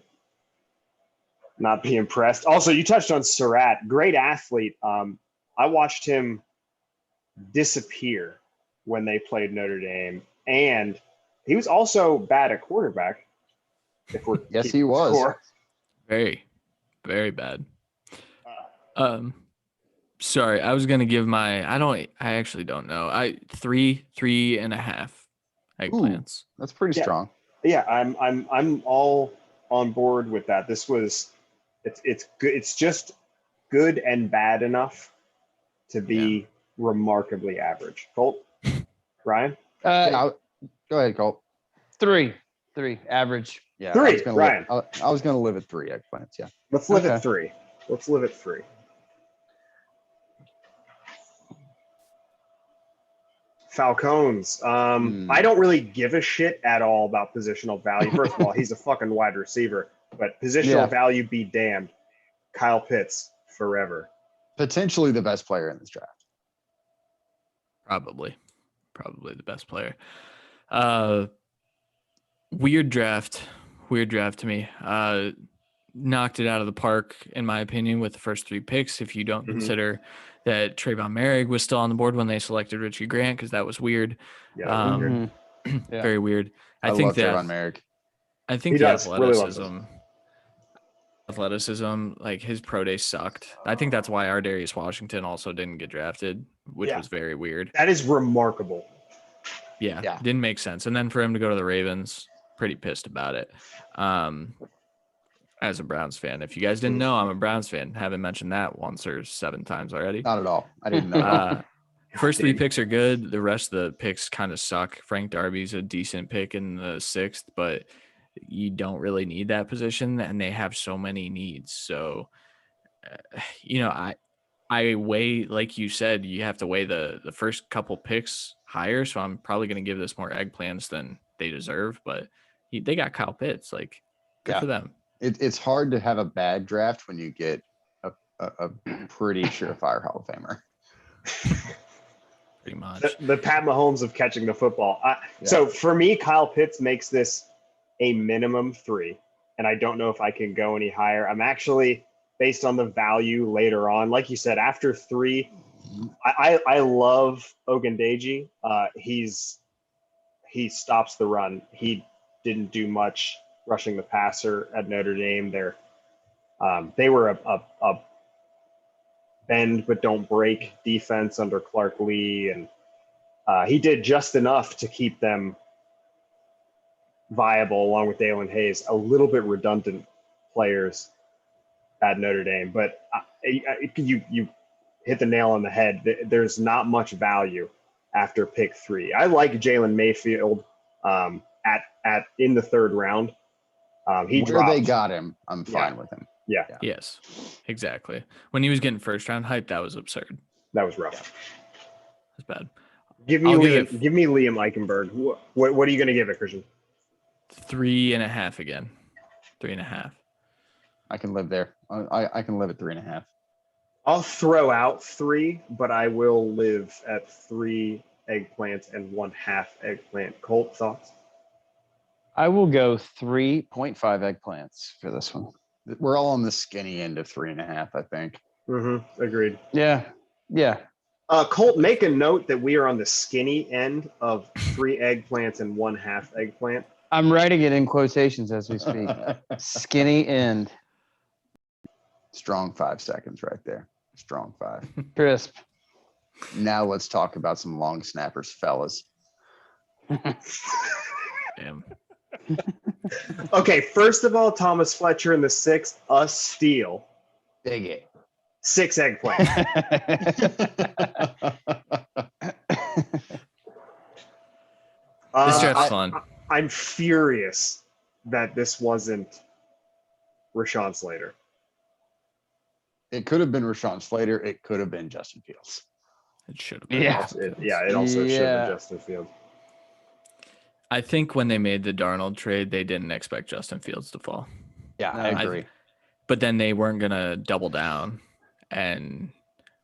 not be impressed. Also, you touched on Surratt, great athlete. I watched him disappear when they played Notre Dame, and he was also bad at quarterback. Yes, he was. Score. Very, very bad. Sorry, I was gonna give my. I actually don't know. 3.5 eggplants. That's pretty strong. Yeah, I'm all on board with that. This was, it's good. It's just good and bad enough to be remarkably average. Colt, Ryan. Go ahead, Colt. 3 average. Yeah, 3, Ryan. I was gonna live at 3 eggplants. Yeah. Let's live Okay. at 3. Let's live at 3. Falcons. I don't really give a shit at all about positional value. First of all, he's a fucking wide receiver, but positional value be damned. Kyle Pitts forever. Potentially the best player in this draft. Probably the best player. Weird draft to me. Knocked it out of the park, in my opinion, with the first 3 picks. If you don't consider that Trayvon Merrick was still on the board when they selected Richie Grant, because that was weird. Yeah, that was weird. Yeah. Very weird. I think love Trayvon Merrick. I think He the does. Really loves him. athleticism, like his pro day sucked. I think that's why our Darius Washington also didn't get drafted, which was very weird. That is remarkable. Yeah, Yeah. didn't make sense. And then for him to go to the Ravens, pretty pissed about it. As a Browns fan, if you guys didn't know, I'm a Browns fan. Haven't mentioned that once or 7 times already. Not at all. I didn't know. First 3 picks are good. The rest of the picks kind of suck. Frank Darby's a decent pick in the 6th, but you don't really need that position, and they have so many needs. So, I weigh, like you said, you have to weigh the first couple picks higher. So I'm probably going to give this more Eggplants than they deserve, but they got Kyle Pitts. Like, good for them. It's hard to have a bad draft when you get a pretty surefire Hall of Famer. Pretty much. The Pat Mahomes of catching the football. So for me, Kyle Pitts makes this a minimum 3, and I don't know if I can go any higher. I'm actually, based on the value later on, like you said, after 3, I love Ogundeji. He stops the run. He didn't do much rushing the passer at Notre Dame. They were a bend but don't break defense under Clark Lee, and he did just enough to keep them viable, along with Dalen Hayes, a little bit redundant players at Notre Dame. But you hit the nail on the head. There's not much value after pick 3. I like Jalen Mayfield in the 3rd round. They got him, I'm fine with him. Yeah. Yes, exactly. When he was getting first round hype, that was absurd. That was rough. That's bad. Give me Liam Eichenberg. What are you going to give it, Christian? 3.5 again. 3.5. I can live there. I can live at 3.5. I'll throw out 3, but I will live at 3 Eggplants and 1/2 eggplant. Colt, thoughts? I will go 3.5 Eggplants for this one. We're all on the skinny end of 3.5, I think. Agreed. Yeah. Colt, make a note that we are on the skinny end of 3 Eggplants and 1/2 eggplant. I'm writing it in quotations as we speak. Skinny end. Strong 5 seconds right there. Strong 5. Crisp. Now let's talk about some long snappers, fellas. Damn. Okay, first of all, Thomas Fletcher in the 6th, a steal. Dig it. 6 Eggplant. This draft's fun. I'm furious that this wasn't Rashawn Slater. It could have been Rashawn Slater. It could have been Justin Fields. It should have been. Yeah. It also should have been Justin Fields. I think when they made the Darnold trade, they didn't expect Justin Fields to fall. Yeah, I agree. But then they weren't going to double down and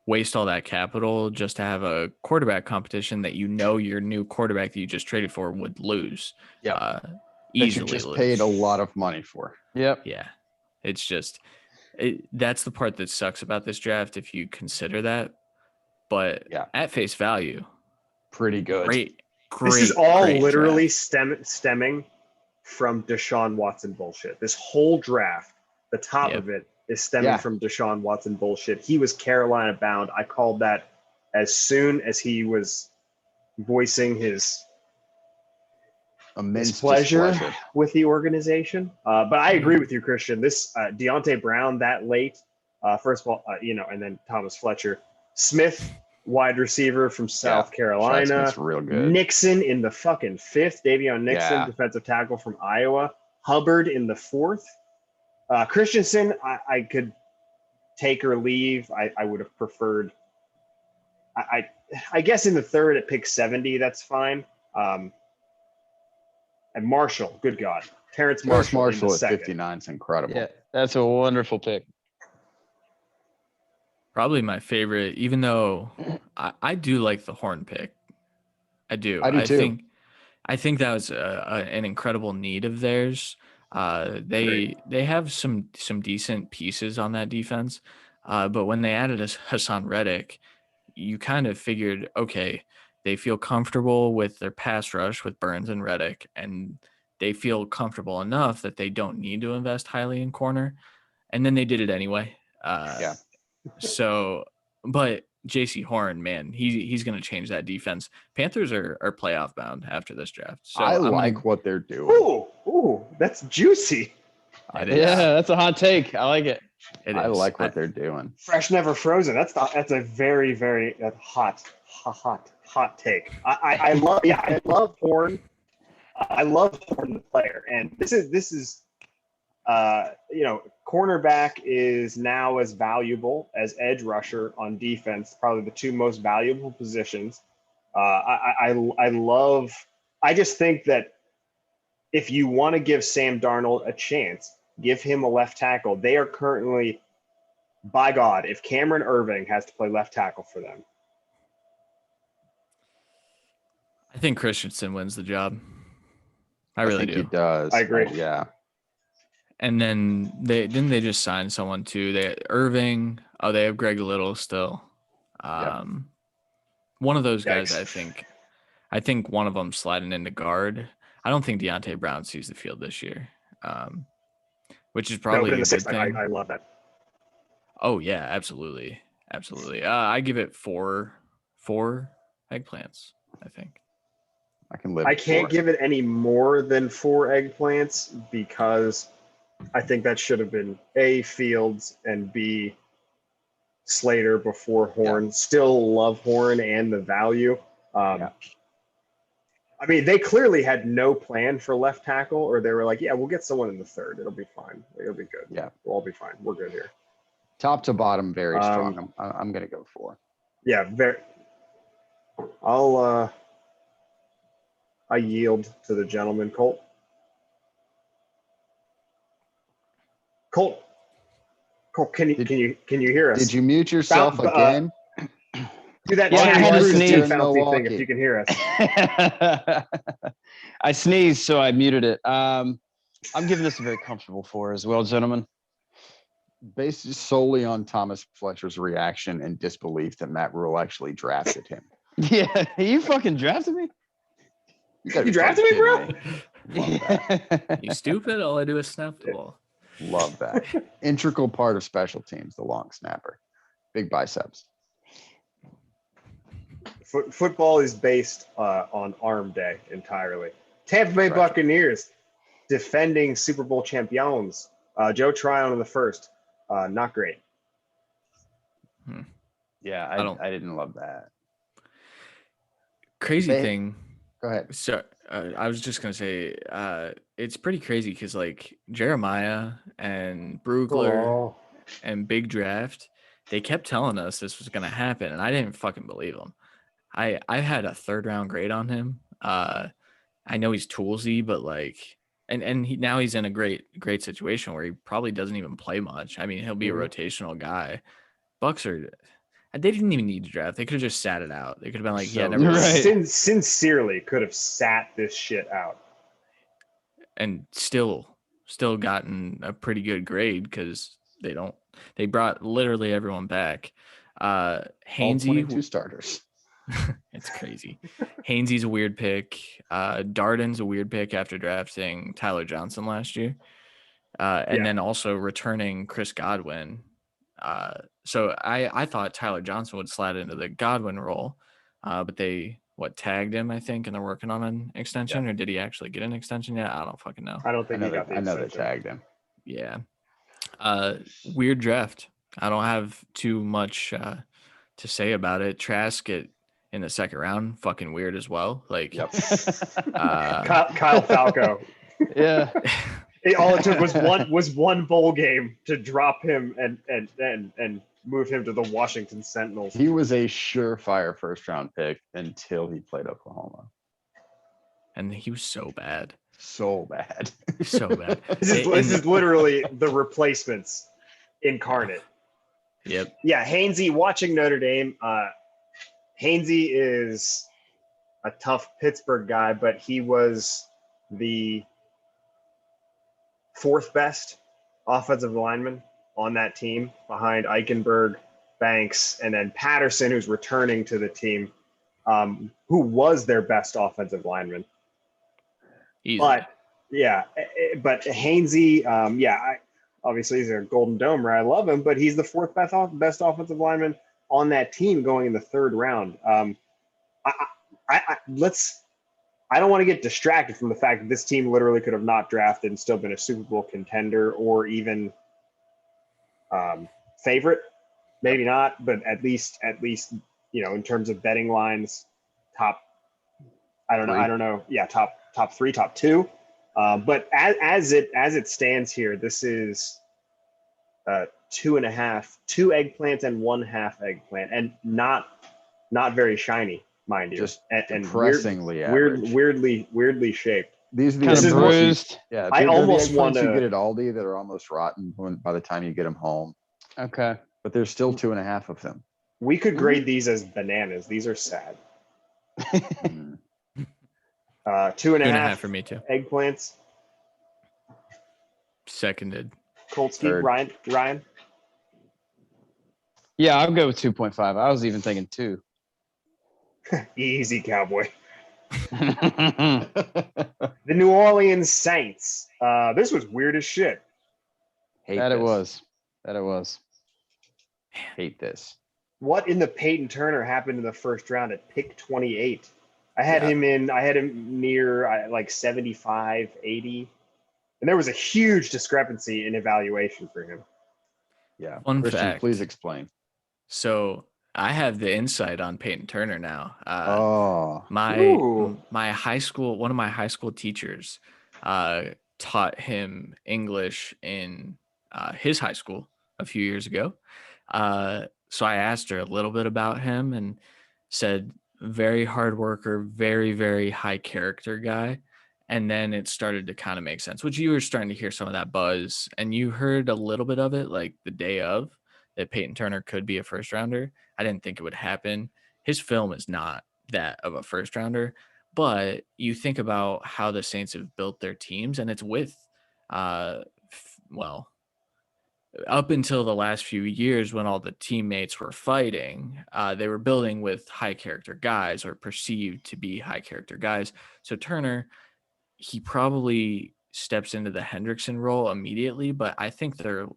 waste all that capital just to have a quarterback competition that your new quarterback that you just traded for would lose. Yeah. Easily that you just lose. paid a lot of money for. Yep. Yeah. It's just that's the part that sucks about this draft if you consider that. But at face value, pretty good. Great. This is all great literally draft. stemming from Deshaun Watson bullshit. This whole draft, the top of it is stemming from Deshaun Watson bullshit. He was Carolina bound. I called that as soon as he was voicing his immense pleasure displeasure with the organization. But I agree with you, Christian. This Deontay Brown that late, first of all, and then Thomas Fletcher. Smith, wide receiver from South Carolina. That's real good. Nixon in the fucking 5th. Davion Nixon, defensive tackle from Iowa. Hubbard in the 4th. Christensen, I could take or leave. I would have preferred. I guess in the 3rd at pick 70, that's fine. And Marshall, good God. Terrence Marshall at in the 2nd. 59 is incredible. Yeah, that's a wonderful pick. Probably my favorite, even though I do like the Horn pick. I do. I do too. I think that was an incredible need of theirs. They have some decent pieces on that defense, but when they added Hassan Reddick, you kind of figured, okay, they feel comfortable with their pass rush with Burns and Reddick, and they feel comfortable enough that they don't need to invest highly in corner, and then they did it anyway. Yeah. So, but JC Horn, man, he's going to change that defense. Panthers are playoff bound after this draft. So I I'm like what they're doing. Ooh, that's juicy. It is. Yeah, that's a hot take. I like it. I like what they're doing. Fresh, never frozen. That's a very, very hot take. I love Horn. I love Horn the player, and this is cornerback is now as valuable as edge rusher on defense, probably the two most valuable positions. I just think that if you want to give Sam Darnold a chance, give him a left tackle. They are currently, by God, if Cameron Irving has to play left tackle for them. I think Christensen wins the job. I really think do. he does. I agree. Yeah. And then they just sign someone too. They Irving. Oh, they have Greg Little still. One of those guys. Yikes. I think one of them sliding into guard. I don't think Deontay Brown sees the field this year, which is probably a good thing. I love that. Oh yeah, absolutely. I give it four eggplants. I think. I can live. I can't give it any more than 4 eggplants because I think that should have been A, Fields, and B, Slater before Horn. Yeah. Still love Horn and the value. I mean, they clearly had no plan for left tackle, or they were like, yeah, we'll get someone in the third. It'll be fine. It'll be good. Yeah. We'll all be fine. We're good here. Top to bottom, very strong. I'm going to go 4. Yeah, I yield to the gentleman, Colt. Colt, can you hear us? Did you mute yourself again? Do that fancy thing if you can hear us. I sneezed, so I muted it. I'm giving this a very comfortable 4 as well, gentlemen. Based solely on Thomas Fletcher's reaction and disbelief that Matt Rule actually drafted him. Yeah, you fucking drafted me? You drafted me, bro? You stupid? All I do is snap the ball. Love that. Integral part of special teams, the long snapper. Big biceps. Football is based on arm day entirely. Tampa Bay Buccaneers defending Super Bowl champions. Joe Tryon in the first. Not great. Yeah, I didn't love that. Crazy thing. Go ahead. So I was just gonna say, it's pretty crazy because like Jeremiah and Brugler and Big Draft, they kept telling us this was gonna happen, and I didn't fucking believe them. I had a 3rd round grade on him. I know he's toolsy, but like, and now he's in a great situation where he probably doesn't even play much. I mean, he'll be a rotational guy. Bucks they didn't even need to draft. They could have just sat it out. They could have been like, never mind. Sincerely could have sat this shit out. And still gotten a pretty good grade because they brought literally everyone back. Hainsey, 22 starters. It's crazy. Hainsey's a weird pick. Darden's a weird pick after drafting Tyler Johnson last year. And then also returning Chris Godwin. So I thought Tyler Johnson would slide into the Godwin role, but they tagged him, I think, and they're working on an extension, or did he actually get an extension yet? I don't fucking know. I don't think he got the extension. I know they tagged him. Yeah. Weird draft. I don't have too much to say about it. Trask in the 2nd round, fucking weird as well. Like, Kyle Falco. Yeah. All it took was one bowl game to drop him and move him to the Washington Sentinels. He was a surefire 1st round pick until he played Oklahoma. And he was so bad. So bad. So bad. This is literally the replacements incarnate. Yep. Yeah, Hainsey, watching Notre Dame. Hainsey is a tough Pittsburgh guy, but he was the fourth best offensive lineman on that team behind Eichenberg, Banks, and then Patterson, who's returning to the team, who was their best offensive lineman. Easy. But Hainsey, obviously he's a Golden Domer. I love him, but he's the fourth best offensive lineman on that team going in the third round. I don't want to get distracted from the fact that this team literally could have not drafted and still been a Super Bowl contender or even favorite. Maybe not, but at least in terms of betting lines, top. I don't know. Yeah, top three, top two. But as it stands here, this is 2.5, 2 eggplants and 1/2 eggplant, and not very shiny, mind you. Just and depressingly average. weirdly shaped. These are the Kind of is bruised. Yeah, I they're almost the eggplants wanna- you get at Aldi that are almost rotten by the time you get them home. Okay. But there's still 2.5 of them. We could grade these as bananas. These are sad. Mm. 2.5 2.5 for me too. eggplants. Seconded. Kolsky, Third. Ryan. Yeah, I'll go with 2.5. I was even thinking 2. Easy, cowboy. That The New Orleans Saints. This was weird as shit. Hate it this. was. That it was. Hate this. What in the Peyton Turner happened in the first round at pick 28? I had Yeah. him near like 75, 80. And there was a huge discrepancy in evaluation for him. Yeah. Fun Christian, fact. please explain. So I have the insight on Peyton Turner now. Oh, Ooh. One of my high school teachers taught him English in his high school a few years ago. So I asked her a little bit about him and said, very hard worker, very, very high character guy. And then it started to kind of make sense, which you were starting to hear some of that buzz, and you heard a little bit of it like the day of that Peyton Turner could be a first rounder. I didn't think it would happen. His film is not that of a first rounder, but you think about how the Saints have built their teams, and it's with, up until the last few years when all the teammates were fighting, they were building with high character guys or perceived to be high character guys. So Turner, he probably steps into the Hendrickson role immediately, but I think they're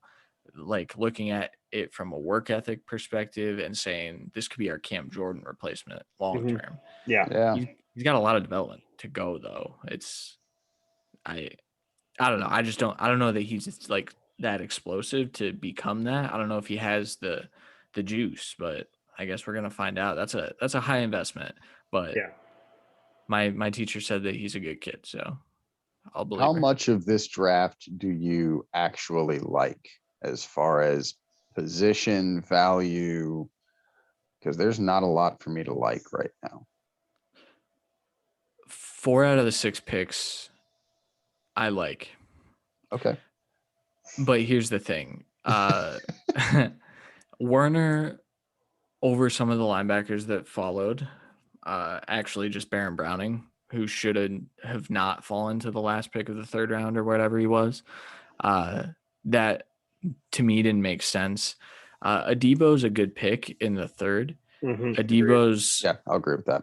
like looking at it from a work ethic perspective and saying this could be our Cam Jordan replacement long term. Yeah. Yeah. He's got a lot of development to go though. I don't know. I don't know that he's just like that explosive to become that. I don't know if he has the juice, but I guess we're gonna find out. That's a high investment, but Yeah. my teacher said that he's a good kid, so I'll believe how her. much of this draft do you actually like as far as position value? Because there's not a lot for me to like right now. 4 out of the 6 picks I like. Okay. But here's the thing. Werner over some of the linebackers that followed, actually just Baron Browning, who should have not fallen to the last pick of the third round or whatever he was. That to me didn't make sense. Adebo's a good pick in the third. Yeah, I'll agree with that.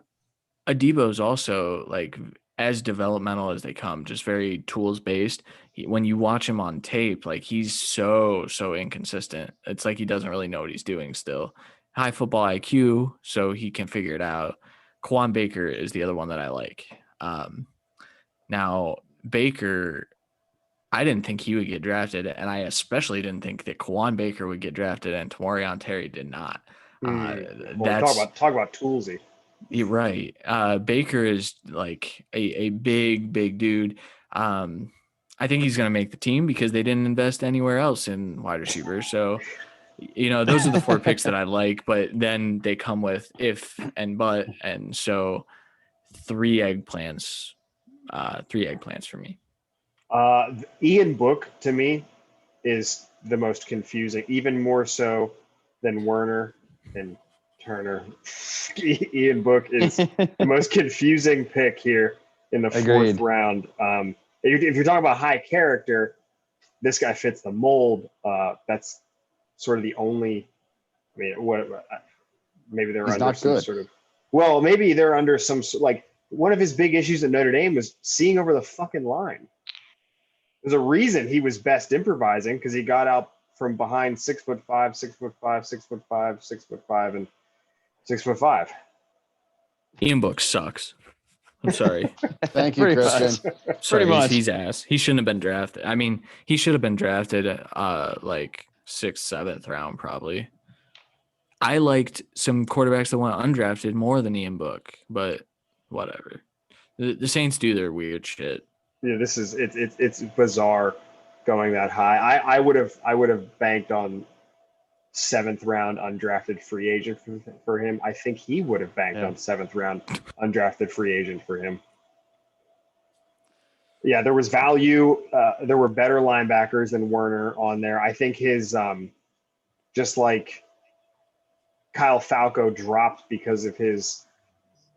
Adebo's also like as developmental as they come, just very tools based. When you watch him on tape, like he's so inconsistent. It's like he doesn't really know what he's doing still. High football IQ, so he can figure it out. Quan Baker is the other one that I like. Now Baker, I didn't think he would get drafted, and I especially didn't think that Quan Baker would get drafted, and Tamorian Terry did not. Talk about toolsy. You're right. Baker is like a big dude. I think he's going to make the team because they didn't invest anywhere else in wide receivers. So, those are the 4 picks that I like, but then they come with if and but, and so 3 eggplants for me. Ian Book to me is the most confusing, even more so then Werner, and Turner. Ian Book is the most confusing pick here in the Agreed. fourth round. If you're talking about high character, this guy fits the mold. That's sort of the only. I mean, maybe they're He's under not some good. sort of. Well, maybe they're under some like one of his big issues at Notre Dame was seeing over the fucking line. There's a reason he was best improvising because he got out from behind 6'5", 6'5", 6'5", 6'5", and 6'5". Ian Book sucks. I'm sorry. Thank you, Pretty Christian. much. Sorry, much. he's ass. He shouldn't have been drafted. I mean, he should have been drafted like 6th, 7th round probably. I liked some quarterbacks that went undrafted more than Ian Book, but whatever. The Saints do their weird shit. Yeah, this is it's bizarre going that high. I would have banked on 7th round undrafted free agent for him. I think he would have banked on 7th round undrafted free agent for him. Yeah, there was value. There were better linebackers than Werner on there. I think his just like Kyle Falco dropped because of his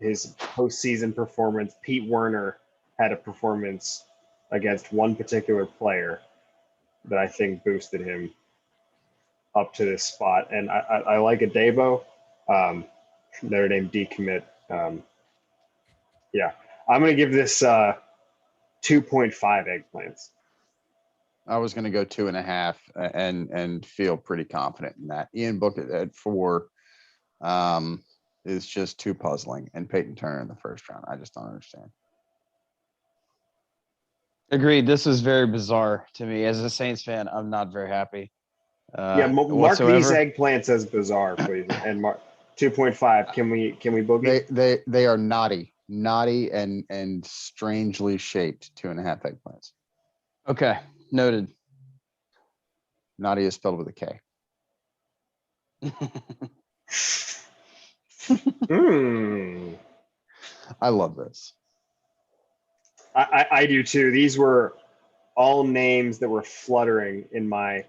postseason performance. Pete Werner had a performance against one particular player that I think boosted him up to this spot. And I like a Debo, Notre Dame decommit. Yeah, I'm going to give this 2.5 eggplants. I was going to go 2.5 and feel pretty confident in that. Ian Book at 4 is just too puzzling. And Peyton Turner in the first round. I just don't understand. Agreed. This is very bizarre to me. As a Saints fan, I'm not very happy. Mark these eggplants as bizarre, please. And mark 2.5. Can we boogie? They are naughty and strangely shaped 2.5 eggplants. Okay, noted. Naughty is spelled with a K. I love this. I do too. These were all names that were fluttering in my,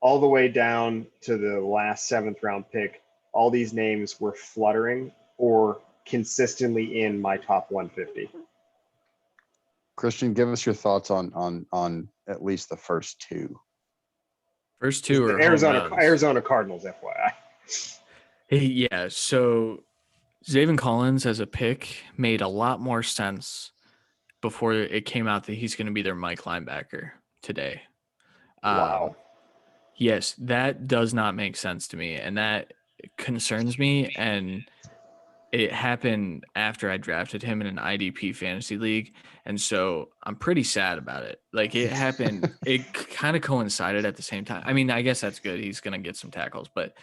all the way down to the last 7th round pick. All these names were fluttering or consistently in my top 150. Christian, give us your thoughts on at least the first two. First two are Arizona Cardinals, FYI. Yeah, so Zaven Collins as a pick made a lot more sense before it came out that he's going to be their Mike linebacker today. Wow. Yes, that does not make sense to me, and that concerns me. And it happened after I drafted him in an IDP fantasy league, and so I'm pretty sad about it. Like it happened, it kind of coincided at the same time. I mean, I guess that's good. He's going to get some tackles, but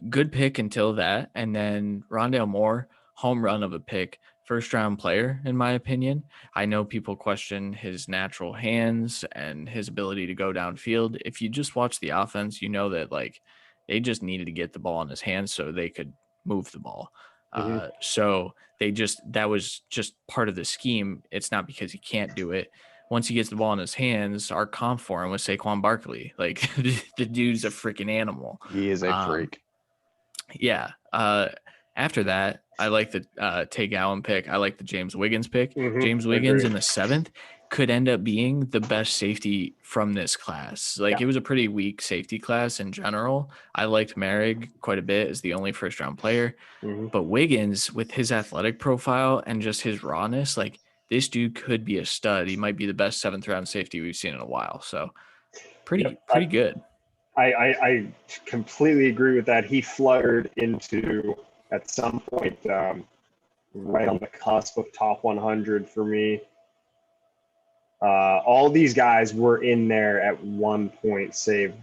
good pick until that. And then Rondale Moore, home run of a pick, first round player, in my opinion. I know people question his natural hands and his ability to go downfield. If you just watch the offense, you know that like they just needed to get the ball in his hands so they could move the ball. So that was just part of the scheme. It's not because he can't do it. Once he gets the ball in his hands, our comp for him was Saquon Barkley. Like the dude's a freaking animal. He is a freak. Yeah. After that, I like the Tay Gowan pick. I like the James Wiggins pick. James Wiggins in the 7th could end up being the best safety from this class. Like it was a pretty weak safety class in general. I liked Merrick quite a bit as the only first round player, but Wiggins with his athletic profile and just his rawness, like this dude could be a stud. He might be the best 7th round safety we've seen in a while. So pretty good. I completely agree with that. He fluttered into at some point right on the cusp of top 100 for me. All these guys were in there at one point, save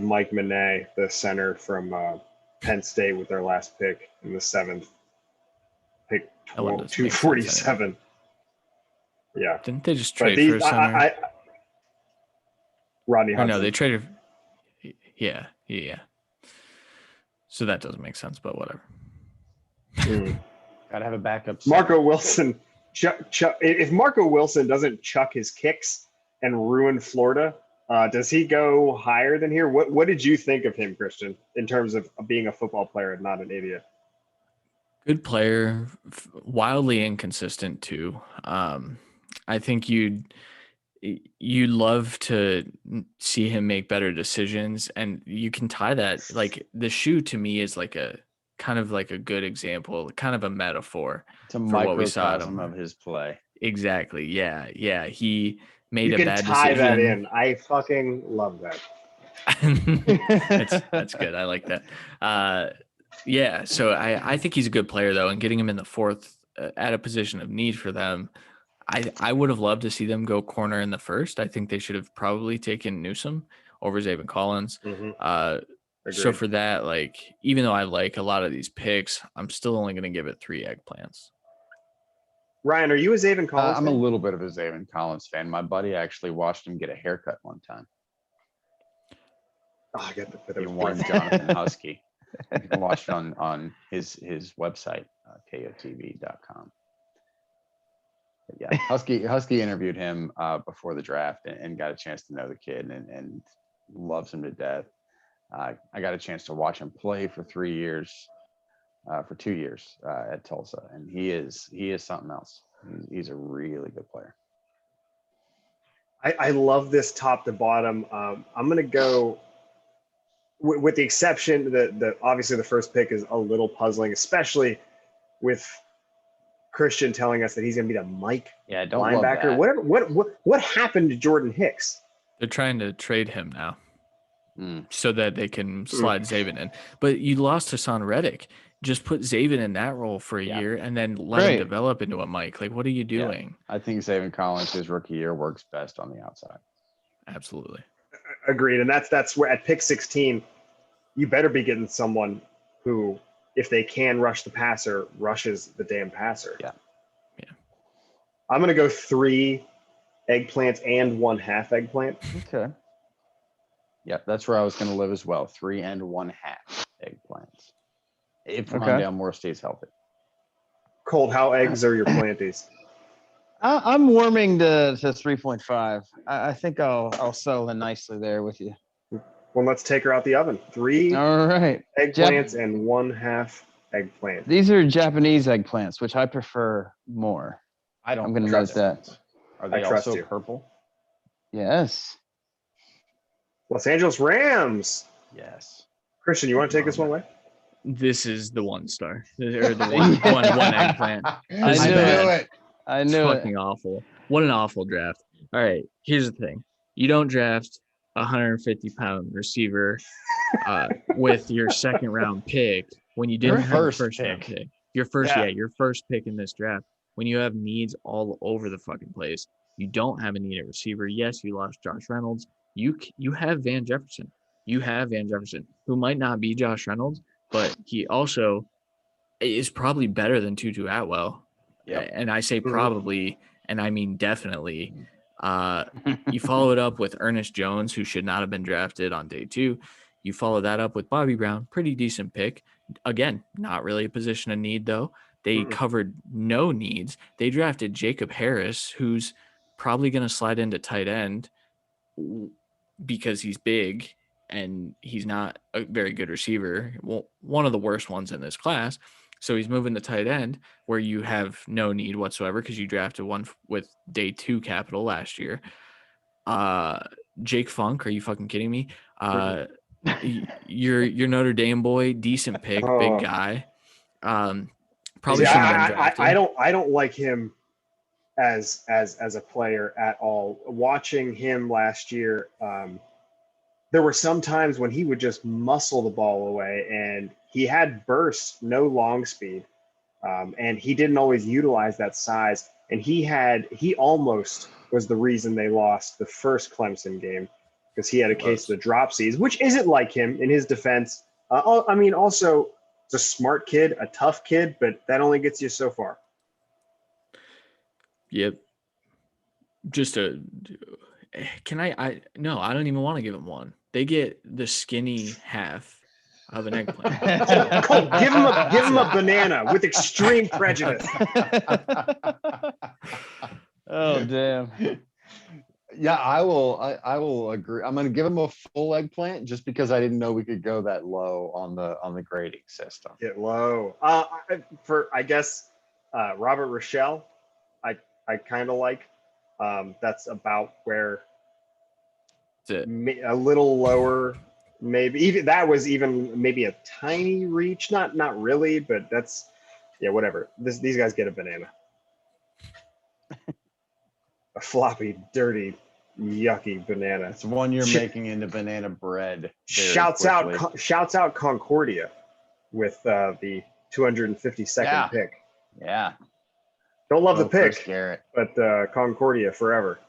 Mike Manet, the center from Penn State with their last pick in the 7th. Pick 247. Yeah. Didn't they just trade for a center? Rodney Hudson. No, they traded. Yeah. So that doesn't make sense, but whatever. Gotta have a backup. Marco Wilson. If Marco Wilson doesn't chuck his kicks and ruin Florida Does he go higher than here? What did you think of him, Christian, in terms of being a football player and not an idiot? Good player, wildly inconsistent too. I think you'd love to see him make better decisions, and you can tie that, like, the shoe to me is like a kind of like a good example, kind of a metaphor It's a for what we saw at microcosm him. of his play. Exactly. Yeah. He made You a can bad tie decision. that in. I fucking love that. That's good. I like that. Yeah. So I think he's a good player though, and getting him in the fourth at a position of need for them. I would have loved to see them go corner in the first. I think they should have probably taken Newsom over Zayvon Collins. So for that, like, even though I like a lot of these picks, I'm still only going to give it 3 eggplants. Ryan, are you a Zayvon Collins I'm fan? a little bit of a Zayvon Collins fan. My buddy actually watched him get a haircut one time. Oh, I get the bit He of won Jonathan Husky. You can watch it on his website, kotv.com. But yeah, Husky interviewed him before the draft and got a chance to know the kid and loves him to death. I got a chance to watch him play for 2 years at Tulsa, and he is something else. He's a really good player. I love this top to bottom. I'm going to go with the exception that obviously the first pick is a little puzzling, especially with Christian telling us that he's going to be the Mike linebacker. What happened to Jordan Hicks? They're trying to trade him now so that they can slide Zayvon in. But you lost Hassan Reddick. Just put Zayvon in that role for a year and then let him develop into a Mike. Like, what are you doing? Yeah. I think Zayvon Collins, his rookie year, works best on the outside. Absolutely. Agreed. And that's where at pick 16, you better be getting someone who, if they can rush the passer, rushes the damn passer. Yeah. I'm going to go 3 eggplants and 1/2 eggplant. Okay. Yeah, that's where I was going to live as well. 3 1/2 eggplants. If Mondale Moore stays healthy. Cold, how eggs are your planties? I'm warming to 3.5. I think I'll settle in nicely there with you. Well, let's take her out the oven. 3 All right. eggplants and 1/2 eggplant. These are Japanese eggplants, which I prefer more. I'm going to note that. Are they also purple? Yes. Los Angeles Rams. Yes. Christian, you want to take this one away? This is the 1 star or the one eggplant. This is bad. I knew it's fucking awful. What an awful draft. All right, here's the thing. You don't draft a 150-pound receiver with your second round pick when you didn't have a first round pick. Your first pick in this draft when you have needs all over the fucking place. You don't have a need at receiver. Yes, you lost Josh Reynolds. You have Van Jefferson. You have Van Jefferson, who might not be Josh Reynolds, but he also is probably better than Tutu Atwell. Yeah. And I say probably, and I mean definitely. You follow it up with Ernest Jones, who should not have been drafted on day 2. You follow that up with Bobby Brown, pretty decent pick. Again, not really a position of need, though. They covered no needs. They drafted Jacob Harris, who's probably going to slide into tight end because he's big and he's not a very good receiver. Well, one of the worst ones in this class. So he's moving to tight end where you have no need whatsoever because you drafted one with day 2 capital last year. Jake Funk, are you fucking kidding me? Your Notre Dame boy, decent pick, big guy. Probably shouldn't have been drafted. I don't like him as a player at all. Watching him last year, there were some times when he would just muscle the ball away, and he had bursts, no long speed, and he didn't always utilize that size. And he almost was the reason they lost the first Clemson game because he had a case of the dropsies, which isn't like him in his defense. I mean, also it's a smart kid, a tough kid, but that only gets you so far. Yep. No, I don't even want to give him 1. They get the skinny half of an eggplant. Give him a banana with extreme prejudice. Oh, damn. Yeah, I will agree. I'm going to give him a full eggplant just because I didn't know we could go that low on the grading system. Get low. I guess Robert Rochelle, I kind of like. That's about where That's it. a little lower, maybe even that was even maybe a tiny reach. Not really, but that's yeah, whatever. These guys get a banana. A floppy, dirty, yucky banana. It's one you're Sh- making into banana bread. Very Shouts out Concordia with the 252nd Yeah. pick. Yeah. Don't love the Chris pick, Garrett. but Concordia forever.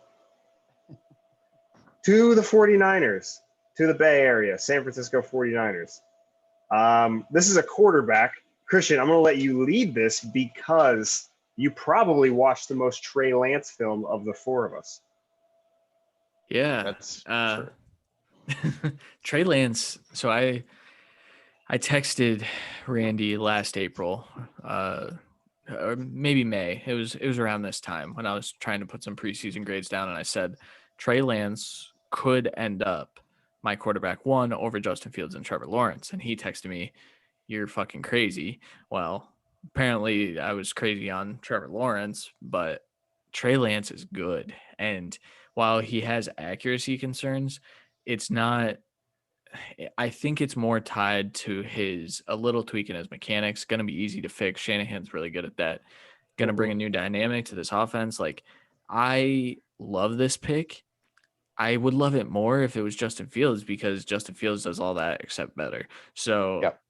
To the 49ers, to the Bay Area, San Francisco 49ers. This is a quarterback. Christian, I'm going to let you lead this because you probably watched the most Trey Lance film of the four of us. Yeah. That's true. Trey Lance. So I texted Randy last April, or maybe May. It was around this time when I was trying to put some preseason grades down, and I said Trey Lance could end up my quarterback one over Justin Fields and Trevor Lawrence, and he texted me, "You're fucking crazy." Well, apparently I was crazy on Trevor Lawrence, but Trey Lance is good, and while he has accuracy concerns, it's not. I think it's more tied to a little tweak in his mechanics. Going to be easy to fix. Shanahan's really good at that. Going to bring a new dynamic to this offense. Like, I love this pick. I would love it more if it was Justin Fields because Justin Fields does all that except better. So Yep.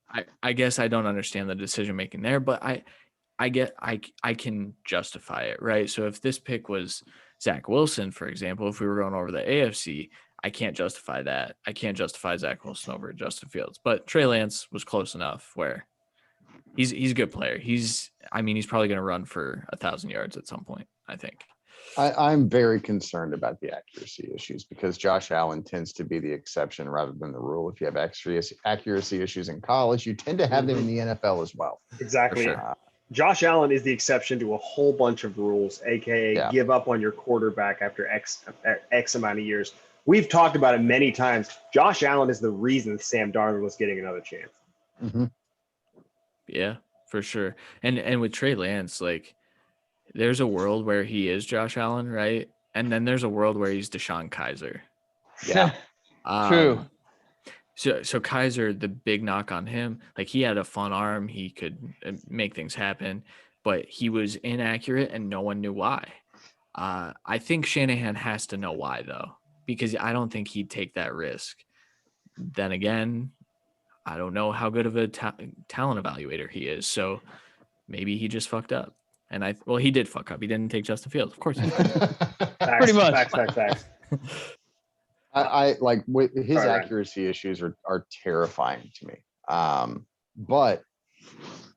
I guess I don't understand the decision making there, but I can justify it, right? So if this pick was Zach Wilson, for example, if we were going over the AFC, I can't justify that. I can't justify Zach Wilson over Justin Fields. But Trey Lance was close enough where he's a good player. He's probably going to run for 1,000 yards at some point, I think. I'm very concerned about the accuracy issues because Josh Allen tends to be the exception rather than the rule. If you have accuracy issues in college, you tend to have them in the NFL as well. Exactly. Sure. Josh Allen is the exception to a whole bunch of rules, aka give up on your quarterback after X amount of years. We've talked about it many times. Josh Allen is the reason Sam Darnold was getting another chance. Mm-hmm. Yeah, for sure. And with Trey Lance, like, there's a world where he is Josh Allen, right? And then there's a world where he's Deshaun Kaiser. Yeah. True. So Kaiser, the big knock on him, like, he had a fun arm, he could make things happen, but he was inaccurate and no one knew why. I think Shanahan has to know why, though, because I don't think he'd take that risk. Then again, I don't know how good of a talent evaluator he is, so maybe he just fucked up. And he did fuck up. He didn't take Justin Fields, of course. Pretty much. Facts. I like with his All right. accuracy issues are terrifying to me. But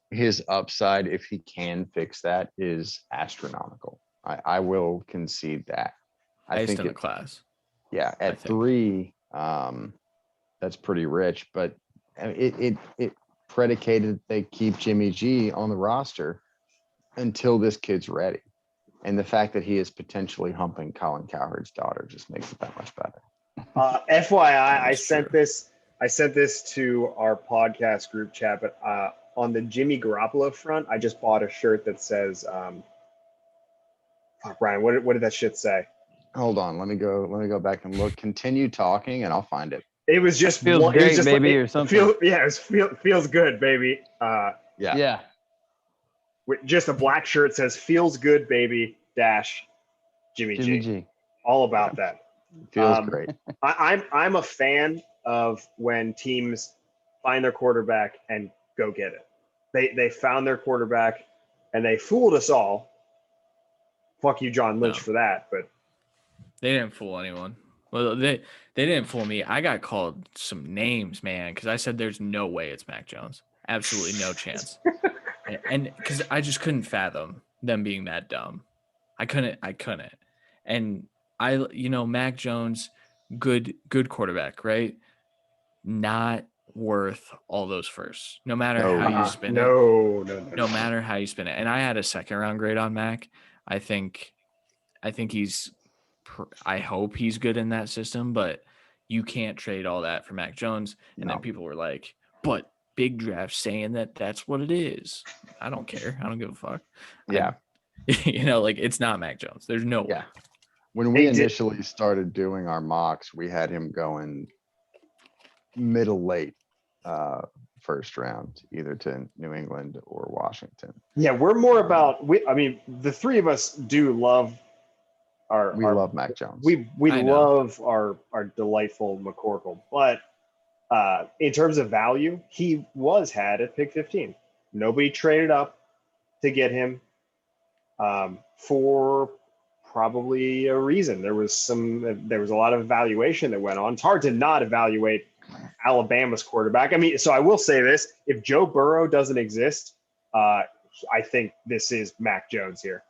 his upside, if he can fix that, is astronomical. I will concede that. Highest in the class. Yeah, at 3, that's pretty rich. But it predicated they keep Jimmy G on the roster until this kid's ready. And the fact that he is potentially humping Colin Cowherd's daughter just makes it that much better. FYI, I sent this to our podcast group chat, but on the Jimmy Garoppolo front, I just bought a shirt that says, Brian, what did that shit say? Hold on, let me go back and look. Continue talking and I'll find it. It was just Feels great, baby, or something. Feels good, baby. Yeah. With just a black shirt says "Feels good, baby." Jimmy G. All about that. Feels great. I'm a fan of when teams find their quarterback and go get it. They found their quarterback and they fooled us all. Fuck you, John Lynch, for that. But they didn't fool anyone. Well, they didn't fool me. I got called some names, man, because I said there's no way it's Mac Jones. Absolutely no chance. And because I just couldn't fathom them being that dumb. I couldn't. And Mac Jones, good quarterback, right? Not worth all those firsts, no matter how you spin it. No matter how you spin it. And I had a second round grade on Mac. I think he's I hope he's good in that system, but you can't trade all that for Mac Jones. And No. then people were like, but big draft saying that that's what it is. I don't care. I don't give a fuck. Yeah. Like it's not Mac Jones. There's no Yeah. way. When we They did- initially started doing our mocks, we had him going middle late first round, either to New England or Washington. Yeah, we're more about I mean, the three of us do love We love Mac Jones. we I know. love our delightful McCorkle, but in terms of value, he was had at pick 15. Nobody traded up to get him for probably a reason. There was a lot of evaluation that went on. It's hard to not evaluate Alabama's quarterback. I mean, so I will say this: if Joe Burrow doesn't exist, I think this is Mac Jones here.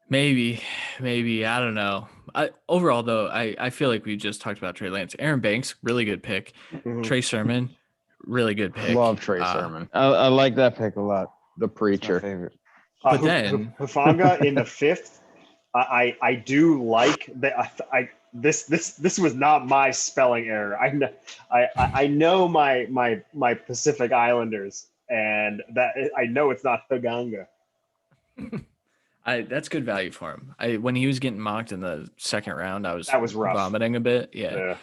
Maybe. I don't know. Overall, though, I feel like we just talked about Trey Lance. Aaron Banks, really good pick. Mhm. Trey Sermon, really good pick. Love Trey Sermon, I like that pick a lot. the It's my preacher. favorite. But then- Hufanga in the fifth, I do like that. This was not my spelling error. I know my Pacific Islanders, and that I know it's not Huganga. That's good value for him. When he was getting mocked in the second round, That was rough. vomiting a bit. Yeah.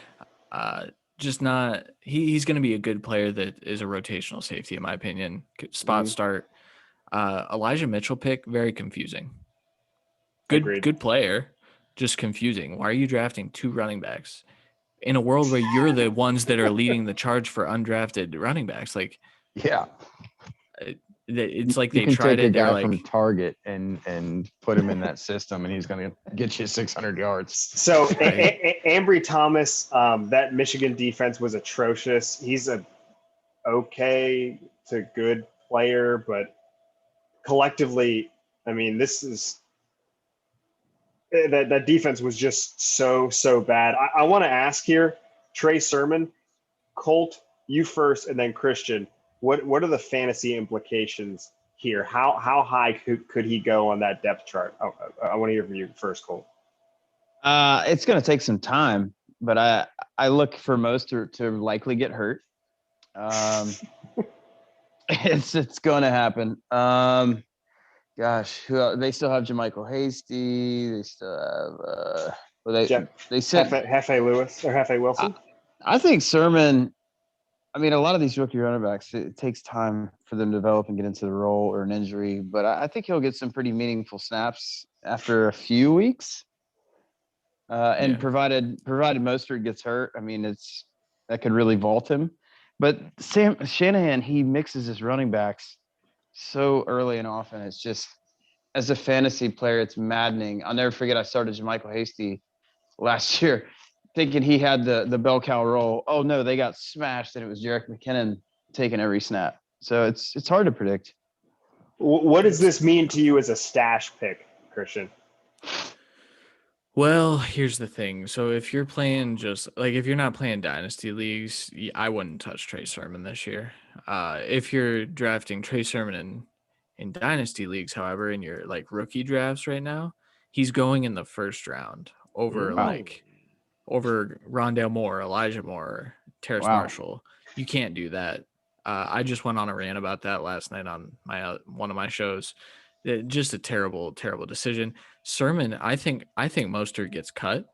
Just not. He's going to be a good player that is a rotational safety, in my opinion. Spot start. Elijah Mitchell pick, very confusing. Agreed. Good player, just confusing. Why are you drafting 2 running backs in a world where you're the ones that are leading the charge for undrafted running backs? Like, Yeah. it's like You they can tried take a it. They're guy like, from Target and put him in that system, and he's going to get you 600 yards. So Right. Ambry Thomas, that Michigan defense was atrocious. He's a okay to good player, but collectively, I mean, this is that defense was just so bad. I want to ask here, Trey Sermon, Colt, you first, and then Christian. What are the fantasy implications here? How high could he go on that depth chart? I want to hear from you first, Colt. It's going to take some time, but I look for most to likely get hurt. It's going to happen. Gosh, they still have Jermichael Hasty. They still have they said Hefe Lewis or Hefe Wilson. I think Sermon. I mean, a lot of these rookie running backs, it takes time for them to develop and get into the role or an injury, but I think he'll get some pretty meaningful snaps after a few weeks. And provided Mostert gets hurt, I mean, that could really vault him. But Shanahan, he mixes his running backs so early and often. It's just, as a fantasy player, it's maddening. I'll never forget, I started Jermichael Hasty last year thinking he had the bell cow role. Oh no, they got smashed, and it was Jerick McKinnon taking every snap. So it's hard to predict. What does this mean to you as a stash pick, Christian? well, here's the thing. So if you're playing if you're not playing dynasty leagues, I wouldn't touch Trey Sermon this year. If you're drafting Trey Sermon in dynasty leagues, however, in your like rookie drafts right now, he's going in the first round over over Rondale Moore, Elijah Moore, Terrace Marshall. You can't do that. I just went on a rant about that last night on my one of my shows. Just a terrible decision. Sermon, I think Mostert gets cut,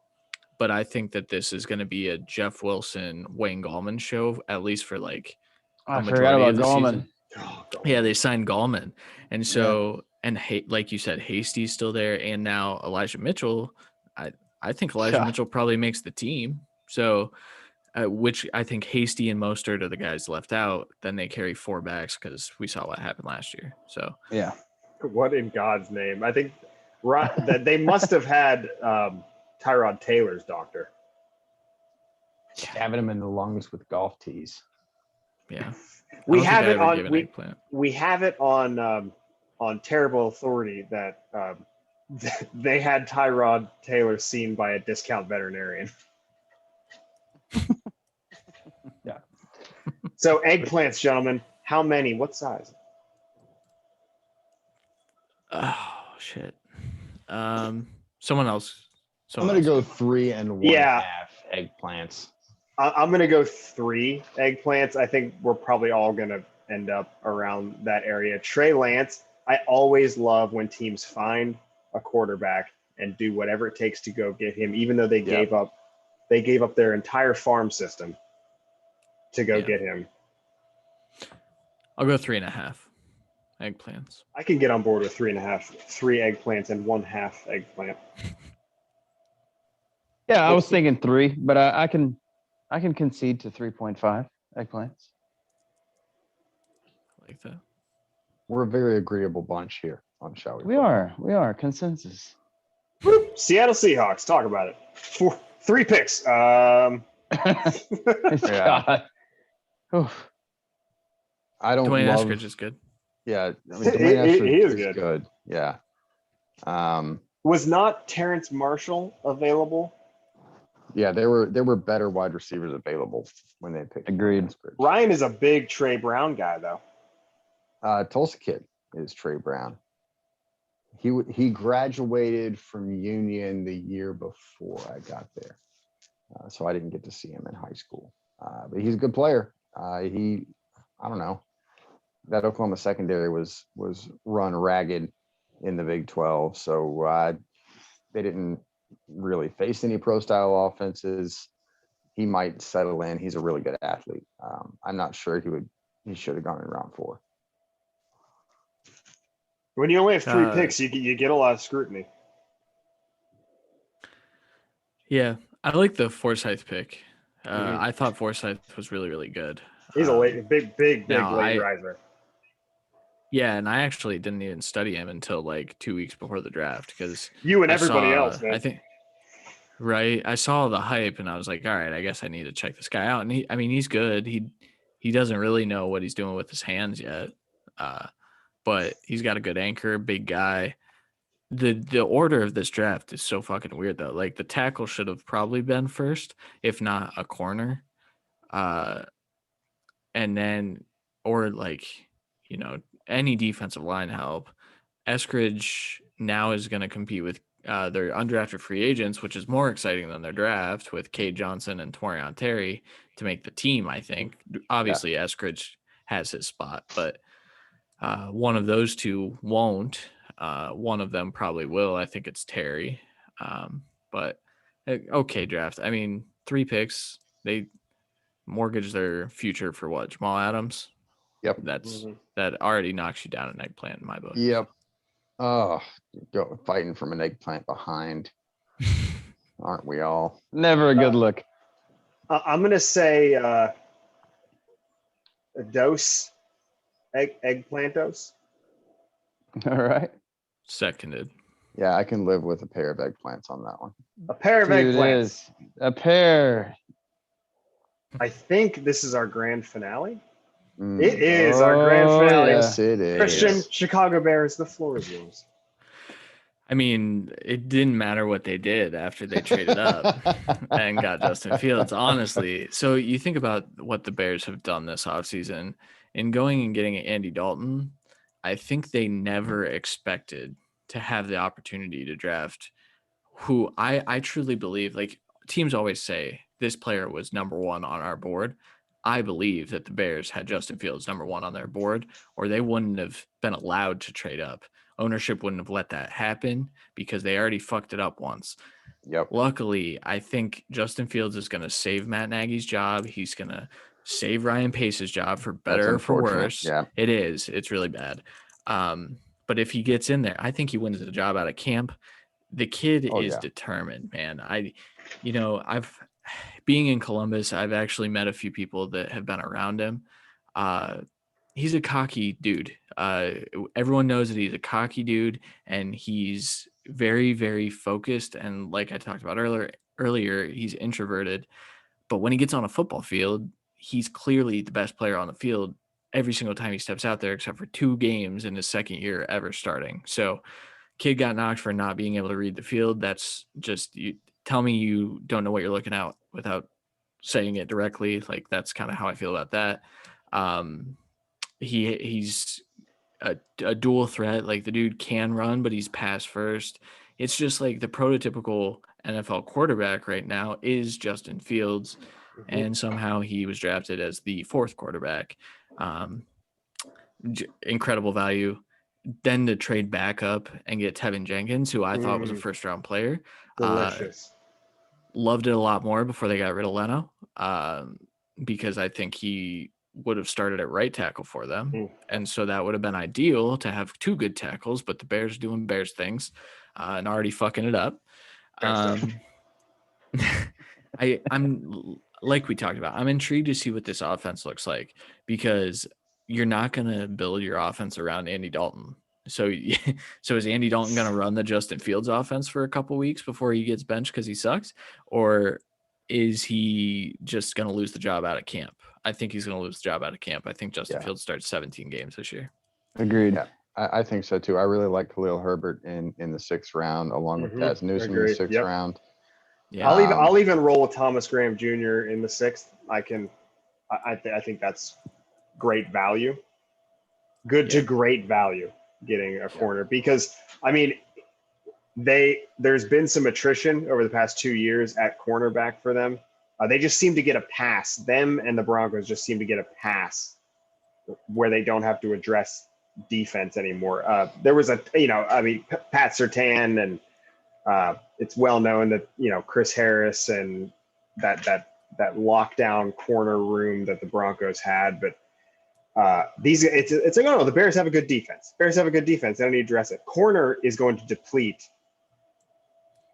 but I think that this is going to be a Jeff Wilson, Wayne Gallman show, at least for like I forgot about Gallman. Yeah, they signed Gallman, and so like you said, Hasty's still there, and now Elijah Mitchell. I think Elijah Mitchell probably makes the team. So, which I think Hasty and Mostert are the guys left out. Then they carry 4 backs because we saw what happened last year. So yeah. What in God's name? I think that they must have had Tyrod Taylor's doctor. Having him in the lungs with golf tees. Yeah, We have it on terrible authority that they had Tyrod Taylor seen by a discount veterinarian. Yeah. So eggplants, gentlemen, how many? What size? Oh shit. Someone else. I'm gonna go 3 1/2 Yeah. eggplants. I'm going to go 3 eggplants. I think we're probably all going to end up around that area. Trey Lance, I always love when teams find a quarterback and do whatever it takes to go get him, even though they gave up their entire farm system to go get him. I'll go 3.5 eggplants. I can get on board with 3.5, 3 eggplants and 1/2 eggplant. Yeah, I was thinking 3, but I can concede to 3.5 eggplants. I like that. We're a very agreeable bunch here on Shall We? We are consensus. Whoop, Seattle Seahawks. Talk about it. 3 picks. God. Oof. I don't Dwayne love. Eskridge is good. Yeah, I mean, He Dwayne Eskridge is is good. Yeah. Was not Terrence Marshall available? Yeah, there were better wide receivers available when they picked. Agreed. Eskridge. Ryan is a big Trey Brown guy, though. Tulsa kid is Trey Brown. He graduated from Union the year before I got there, so I didn't get to see him in high school. But he's a good player. I don't know, that Oklahoma secondary was run ragged in the Big 12, so they didn't really face any pro style offenses. He might settle in. He's a really good athlete. I'm not sure he should have gone in round 4. When you only have 3 picks, you get a lot of scrutiny. Yeah, I like the Forsyth pick. I thought Forsyth was really, really good. He's a big late now riser. Yeah, and I actually didn't even study him until like 2 weeks before the draft because You and everybody else, man. I think, right? I saw the hype and I was like, all right, I guess I need to check this guy out. And he's good. He doesn't really know what he's doing with his hands yet, but he's got a good anchor, big guy. The order of this draft is so fucking weird though. Like the tackle should have probably been first, if not a corner, and then or like any defensive line help. Eskridge now is going to compete with their undrafted free agents, which is more exciting than their draft with Cade Johnson and Torian Terry to make the team. I think obviously Eskridge has his spot, but one of those two won't. One of them probably will. I think it's Terry. But okay, draft. I mean, 3 picks. They mortgage their future for what? Jamal Adams. Yep. That already knocks you down an eggplant in my book. Yep. Oh, fighting from an eggplant behind. Aren't we all? Never a good look. I'm gonna say a dose, eggplant dose. All right. Seconded. Yeah, I can live with a pair of eggplants on that one. A pair of Dude, eggplants. it is a pair. I think this is our grand finale. Mm. It is our grand finale. Yes, it is. Christian, Chicago Bears, the floor is yours. I mean, it didn't matter what they did after they traded up and got Justin Fields, honestly. So you think about what the Bears have done this offseason in going and getting Andy Dalton. I think they never expected to have the opportunity to draft who I truly believe, like teams always say, this player was number 1 on our board. I believe that the Bears had Justin Fields number 1 on their board, or they wouldn't have been allowed to trade up. Ownership wouldn't have let that happen because they already fucked it up once. Yep. Luckily, I think Justin Fields is going to save Matt Nagy's job. He's going to save Ryan Pace's job for better or for worse. Yeah. It is. It's really bad. But if he gets in there, I think he wins the job out of camp. The kid is determined, man. I've being in Columbus, I've actually met a few people that have been around him. He's a cocky dude. Everyone knows that he's a cocky dude, and he's very, very focused. And like I talked about earlier, he's introverted. But when he gets on a football field, he's clearly the best player on the field every single time he steps out there, except for 2 games in his second year ever starting. So kid got knocked for not being able to read the field. That's just, you tell me you don't know what you're looking at without saying it directly. Like that's kind of how I feel about that. He's a dual threat. Like the dude can run, but he's pass first. It's just like the prototypical NFL quarterback right now is Justin Fields, and somehow he was drafted as the 4th quarterback. Incredible value. Then to trade back up and get Tevin Jenkins, who I thought was a first-round player. Delicious. Loved it a lot more before they got rid of Leno, because I think he would have started at right tackle for them. And so that would have been ideal to have 2 good tackles, but the Bears doing Bears things and already fucking it up. I'm like we talked about, I'm intrigued to see what this offense looks like, because you're not going to build your offense around Andy Dalton. So is Andy Dalton going to run the Justin Fields offense for a couple weeks before he gets benched because he sucks? Or is he just going to lose the job out of camp? I think he's going to lose the job out of camp. I think Justin Fields starts 17 games this year. Agreed. Yeah, I think so too. I really like Khalil Herbert in the 6th round, along with Daz Newsome in the 6th round. Yeah, I'll even roll with Thomas Graham Jr. in the 6th. I think that's great value. Good to great value getting a corner, because I mean, there's been some attrition over the past 2 years at cornerback for them. They just seem to get a pass. Them and the Broncos just seem to get a pass where they don't have to address defense anymore. There was Pat Surtain, and it's well known that, Chris Harris and that lockdown corner room that the Broncos had, but it's like, oh no, the Bears have a good defense. They don't need to address it. Corner is going to deplete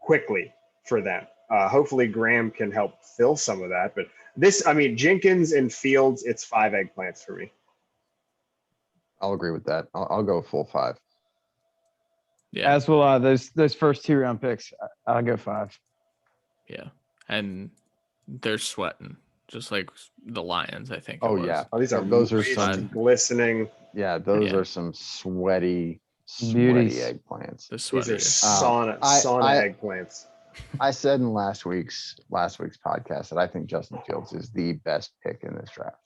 quickly for them. Hopefully Graham can help fill some of that. But Jenkins and Fields, it's 5 eggplants for me. I'll agree with that. I'll go full 5. Yeah. As will I. Those first 2 round picks, I'll go 5. Yeah. And they're sweating, just like the Lions, I think. Oh, yeah. Those are some glistening. Yeah, those are some sweaty Beauties. eggplants. The These are sweatiest. sauna eggplants. I said in last week's podcast that I think Justin Fields is the best pick in this draft.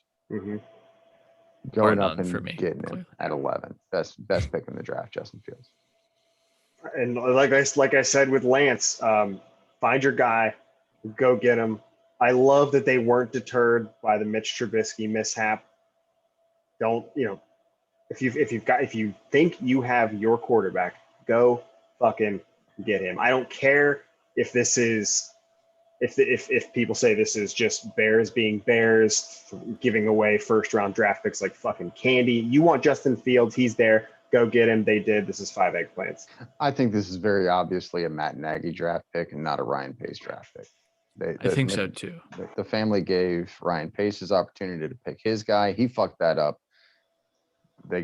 Going up and getting it at 11. Best pick in the draft, Justin Fields. And like I said with Lance, find your guy, go get him. I love that they weren't deterred by the Mitch Trubisky mishap. Don't, if you think you have your quarterback, go fucking get him. I don't care if this is if people say this is just Bears being Bears, giving away 1st round draft picks like fucking candy. You want Justin Fields, he's there. Go get him. They did. This is 5 eggplants. I think this is very obviously a Matt Nagy draft pick and not a Ryan Pace draft pick. I think so too. The family gave Ryan Pace his opportunity to pick his guy. He fucked that up. They're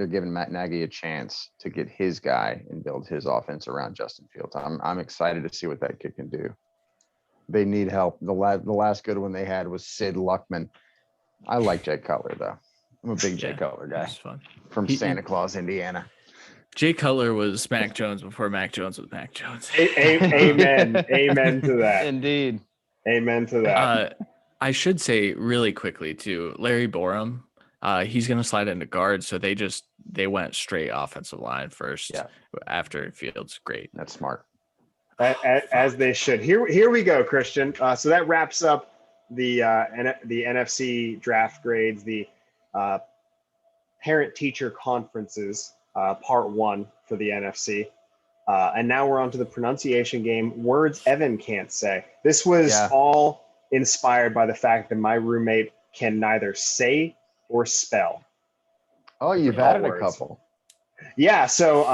giving Matt Nagy a chance to get his guy and build his offense around Justin Fields. I'm excited to see what that kid can do. They need help. The last good one they had was Sid Luckman. I like Jay Cutler though. I'm a big Jay Cutler guy. That's fun. From Santa Claus, Indiana. Jay Cutler was Mac Jones before Mac Jones was Mac Jones. Amen. Amen to that. Indeed. Amen to that. I should say really quickly too, Larry Borum, he's going to slide into guard. So they went straight offensive line first after Fields. Great. That's smart. As they should. Here we go, Christian. So that wraps up the NFC draft grades, the parent-teacher conferences, part 1 for the NFC. And now we're on to the pronunciation game, words Evan can't say. This was all inspired by the fact that my roommate can neither say or spell. Oh, you've added a couple. Yeah, so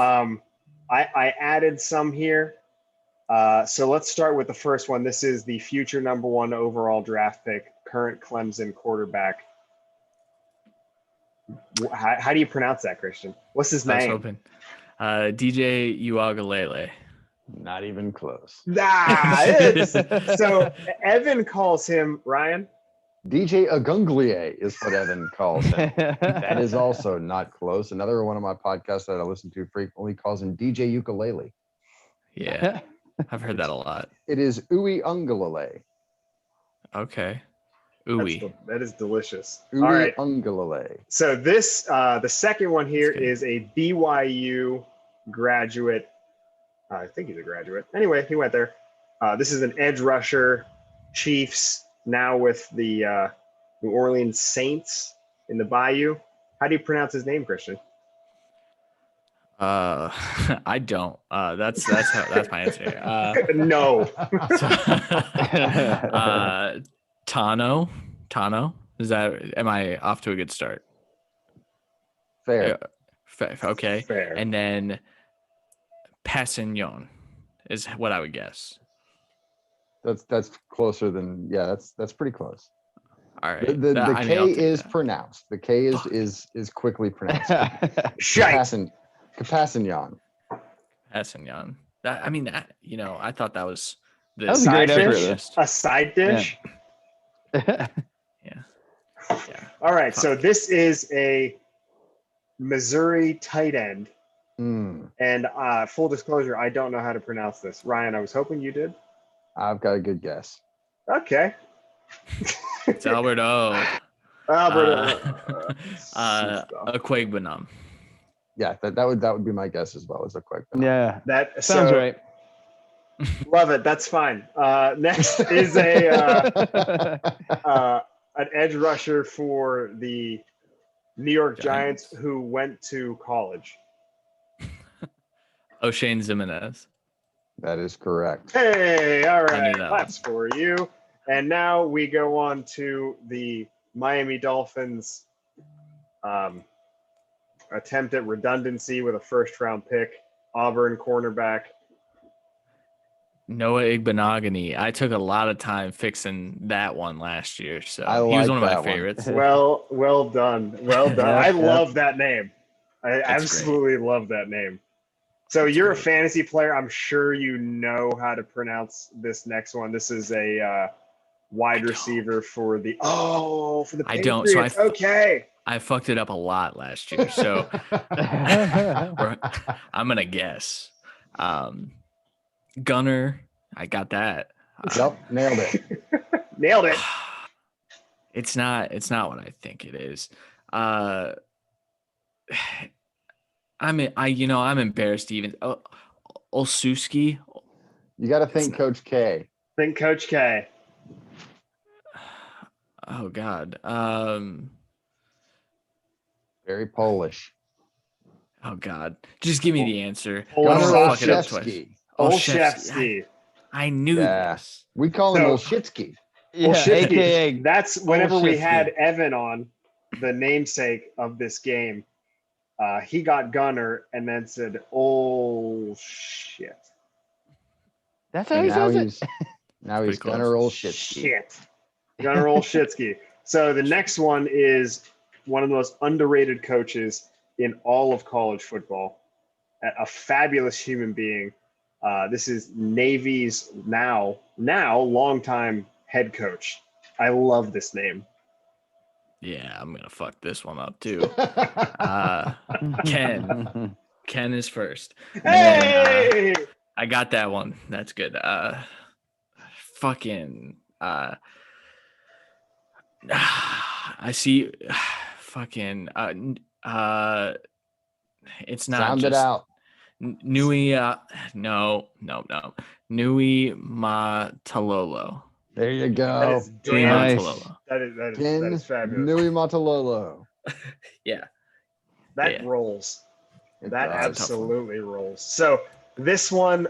I added some here. So let's start with the first one. This is the future number 1 overall draft pick, current Clemson quarterback. How do you pronounce that, Christian? What's his name? I was hoping. DJ Uagalele. Not even close. So Evan calls him, Ryan? DJ Agunglier is what Evan calls him. That is also not close. Another one of my podcasts that I listen to frequently calls him DJ Ukulele. Yeah, I've heard that a lot. It is Uwe Ungalale. Okay. Uwe. That is delicious. Uwe All right. Ungalale. So this, the second one here is a BYU graduate. I think he's a graduate. Anyway, he went there. This is an edge rusher, Chiefs, now with the New Orleans Saints in the Bayou. How do you pronounce his name, Christian? I don't. That's my answer. No. Tano. Am I off to a good start? Fair. Okay. Fair. And then Passignon is what I would guess. That's closer than that's pretty close. All right. The I mean, K I'll take is that. pronounced. The K Fuck. is quickly pronounced. Shite. Capassignon. Passignon. I thought that was the That was a great Side effort, dish? just- A side dish? Yeah. All right. So Fuck. this is a Missouri tight end. And full disclosure, I don't know how to pronounce this. Ryan, I was hoping you did. I've got a good guess. Okay. It's Alberto. Albert. Aquagbenum. Yeah, that would be my guess as well as a quick. Yeah, That sounds so, right. Love it. That's fine. Next is an edge rusher for the New York Giants who went to college. O'Shane Zimenez. That is correct. Hey, all I right. knew that That's for you. And now we go on to the Miami Dolphins attempt at redundancy with a first-round pick, Auburn cornerback. Noah Igbenogany. I took a lot of time fixing that one last year, so I he was like one of my that one. favorites. Well done. Well done. Yep, I yep. love that name. I That's absolutely love that name. So That's you're a great. fantasy player. I'm sure you know how to pronounce this next one. This is a wide receiver for the I Patriots. don't, so Okay. I fucked it up a lot last year, so I'm gonna guess. Gunner, I got that. Yep, nailed it. Nailed it. It's not what I think it is. I'm embarrassed even. Olszewski. You got to think Coach K. Think Coach K. Oh God. Very Polish. Oh God. Just give me the answer. Gunnar Don't fuck it up twice. Olszewski. Olszewski. I knew Yeah. this. We call him So- Olszewski. Yeah, Olszewski. AKA That's whenever we Olszewski. had Evan on, the namesake of this game. He got Gunner and then said, "Oh shit, That's how And he now says he's it. now he's pretty Gunnar close. Olszewski. shit, Gunner Olszewski." So the next one is one of the most underrated coaches in all of college football. A fabulous human being. This is Navy's now longtime head coach. I love this name. Yeah, I'm gonna fuck this one up too. Ken. Ken is first. And then, Hey, I got that one. That's good. Fucking. I see. Fucking. It's not Sound just it out. Nui. No. Nui Matalolo. There you that go. is Nui damn. Nice. Matalolo. That is Ken fabulous. Nui Matalolo. Yeah. That Yeah. rolls. It That does. tough one. absolutely rolls. So this one,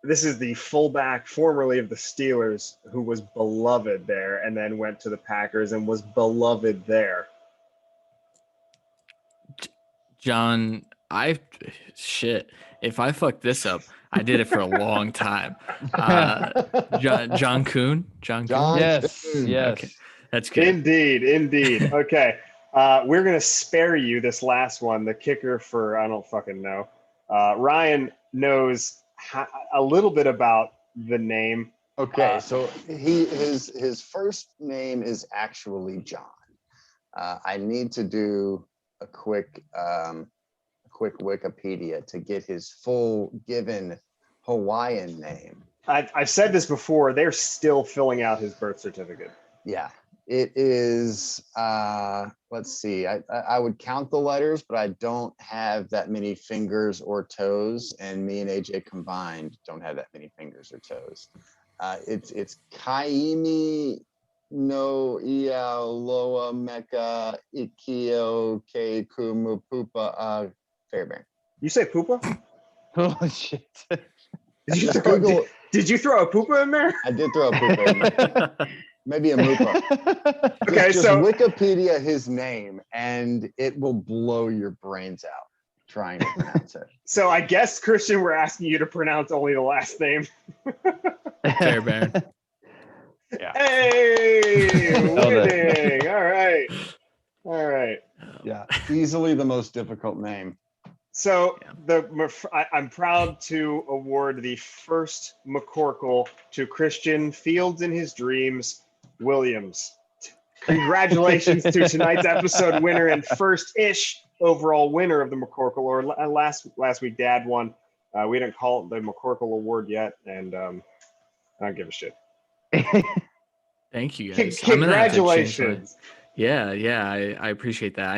this is the fullback formerly of the Steelers who was beloved there and then went to the Packers and was beloved there. John, if I fucked this up, I did it for a long time. John Kuhn. John Kuhn. Yes, Kuhn. yes. Okay. That's good. Indeed. Okay. We're going to spare you this last one, the kicker for, I don't fucking know. Ryan knows a little bit about the name. Okay, so his first name is actually John. I need to do a quick Wikipedia to get his full given Hawaiian name. I've said this before. They're still filling out his birth certificate. Yeah, It is, let's see, I would count the letters, but I don't have that many fingers or toes, and me and AJ combined don't have that many fingers or toes. It's Kaimi no Ia Loa Mecca Ikio Ke Kumu Pupa Fairbairn. You say poopa? Holy shit. Did you Just throw, Google. did you throw a poopa in there? I did throw a poopa in there. Maybe a moopa. Okay, Just so Wikipedia his name, and it will blow your brains out trying to pronounce it. so I guess, Christian, we're asking you to pronounce only the last name. Fairbairn. Yeah. Hey, Nailed it. winning. All right. Yeah, easily the most difficult name. So I'm proud to award the first McCorkle to Christian Fields in his dreams, Williams. Congratulations to tonight's episode winner and first-ish overall winner of the McCorkle Award. Last week, Dad won. We didn't call it the McCorkle Award yet, and I don't give a shit. Thank you guys. I'm gonna have to change Congratulations. I appreciate that.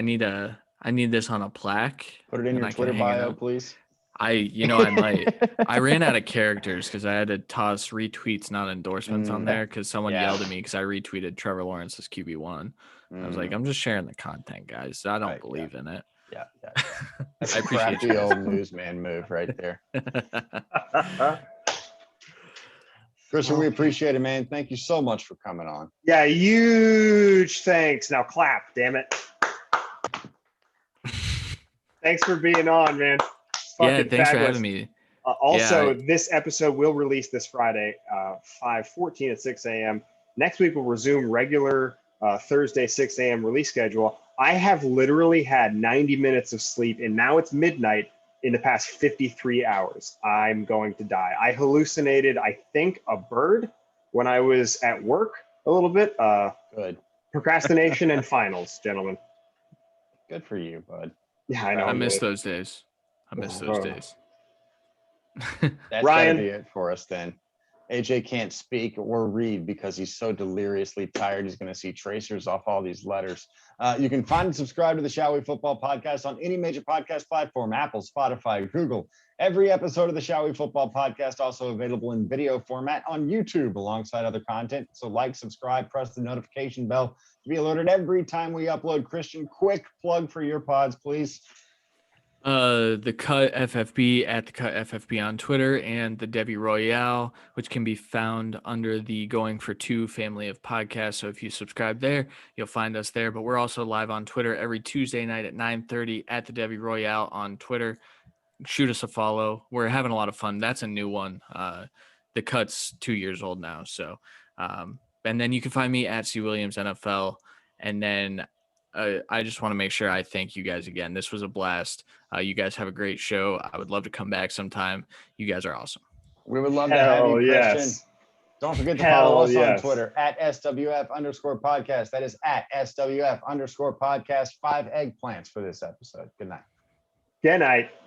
I need this on a plaque. Put it in and your I can Twitter hang it bio, up. please. I might. I ran out of characters because I had to toss retweets, not endorsements on Mm. there because someone Yeah. yelled at me because I retweeted Trevor Lawrence's QB1. I was like, I'm just sharing the content, guys. I don't Right, believe in it. Yeah. That's I a appreciate crafty you guys. old newsman move right there. Christian, we appreciate it, man. Thank you so much for coming on. Yeah, huge thanks. Now clap, damn it. Thanks for being on, man. Yeah, Fucking thanks for fabulous. having me. Also, Yeah. this episode will release this Friday, 5/14 at 6 a.m. Next week, we'll resume regular Thursday, 6 a.m. release schedule. I have literally had 90 minutes of sleep, and now it's midnight in the past 53 hours. I'm going to die. I hallucinated, I think, a bird when I was at work a little bit. Good. Procrastination and finals, gentlemen. Good for you, bud. Yeah, I know. I I'm miss really- those days. I miss those Oh. days. That's Ryan. gotta be it for us then. AJ can't speak or read because he's so deliriously tired. He's going to see tracers off all these letters. You can find and subscribe to the Shall We Football podcast on any major podcast platform, Apple, Spotify, Google. Every episode of the Shall We Football podcast also available in video format on YouTube alongside other content. So like, subscribe, press the notification bell to be alerted every time we upload. Christian, quick plug for your pods, please. The Cut FFB at the Cut FFB on Twitter, and the Debbie Royale, which can be found under the Going for Two family of podcasts. So if you subscribe there, you'll find us there. But we're also live on Twitter every Tuesday night at 9:30 at the Debbie Royale on Twitter. Shoot us a follow. We're having a lot of fun. That's a new one. The Cut's 2 years old now. So, and then you can find me at C Williams NFL, and then I just want to make sure I thank you guys again. This was a blast. You guys have a great show. I would love to come back sometime. You guys are awesome. We would love to have you, Hell Christian. yes. Don't forget to Hell follow us yes. on Twitter at SWF_podcast. That is at SWF_podcast. 5 eggplants for this episode. Good night. Good night.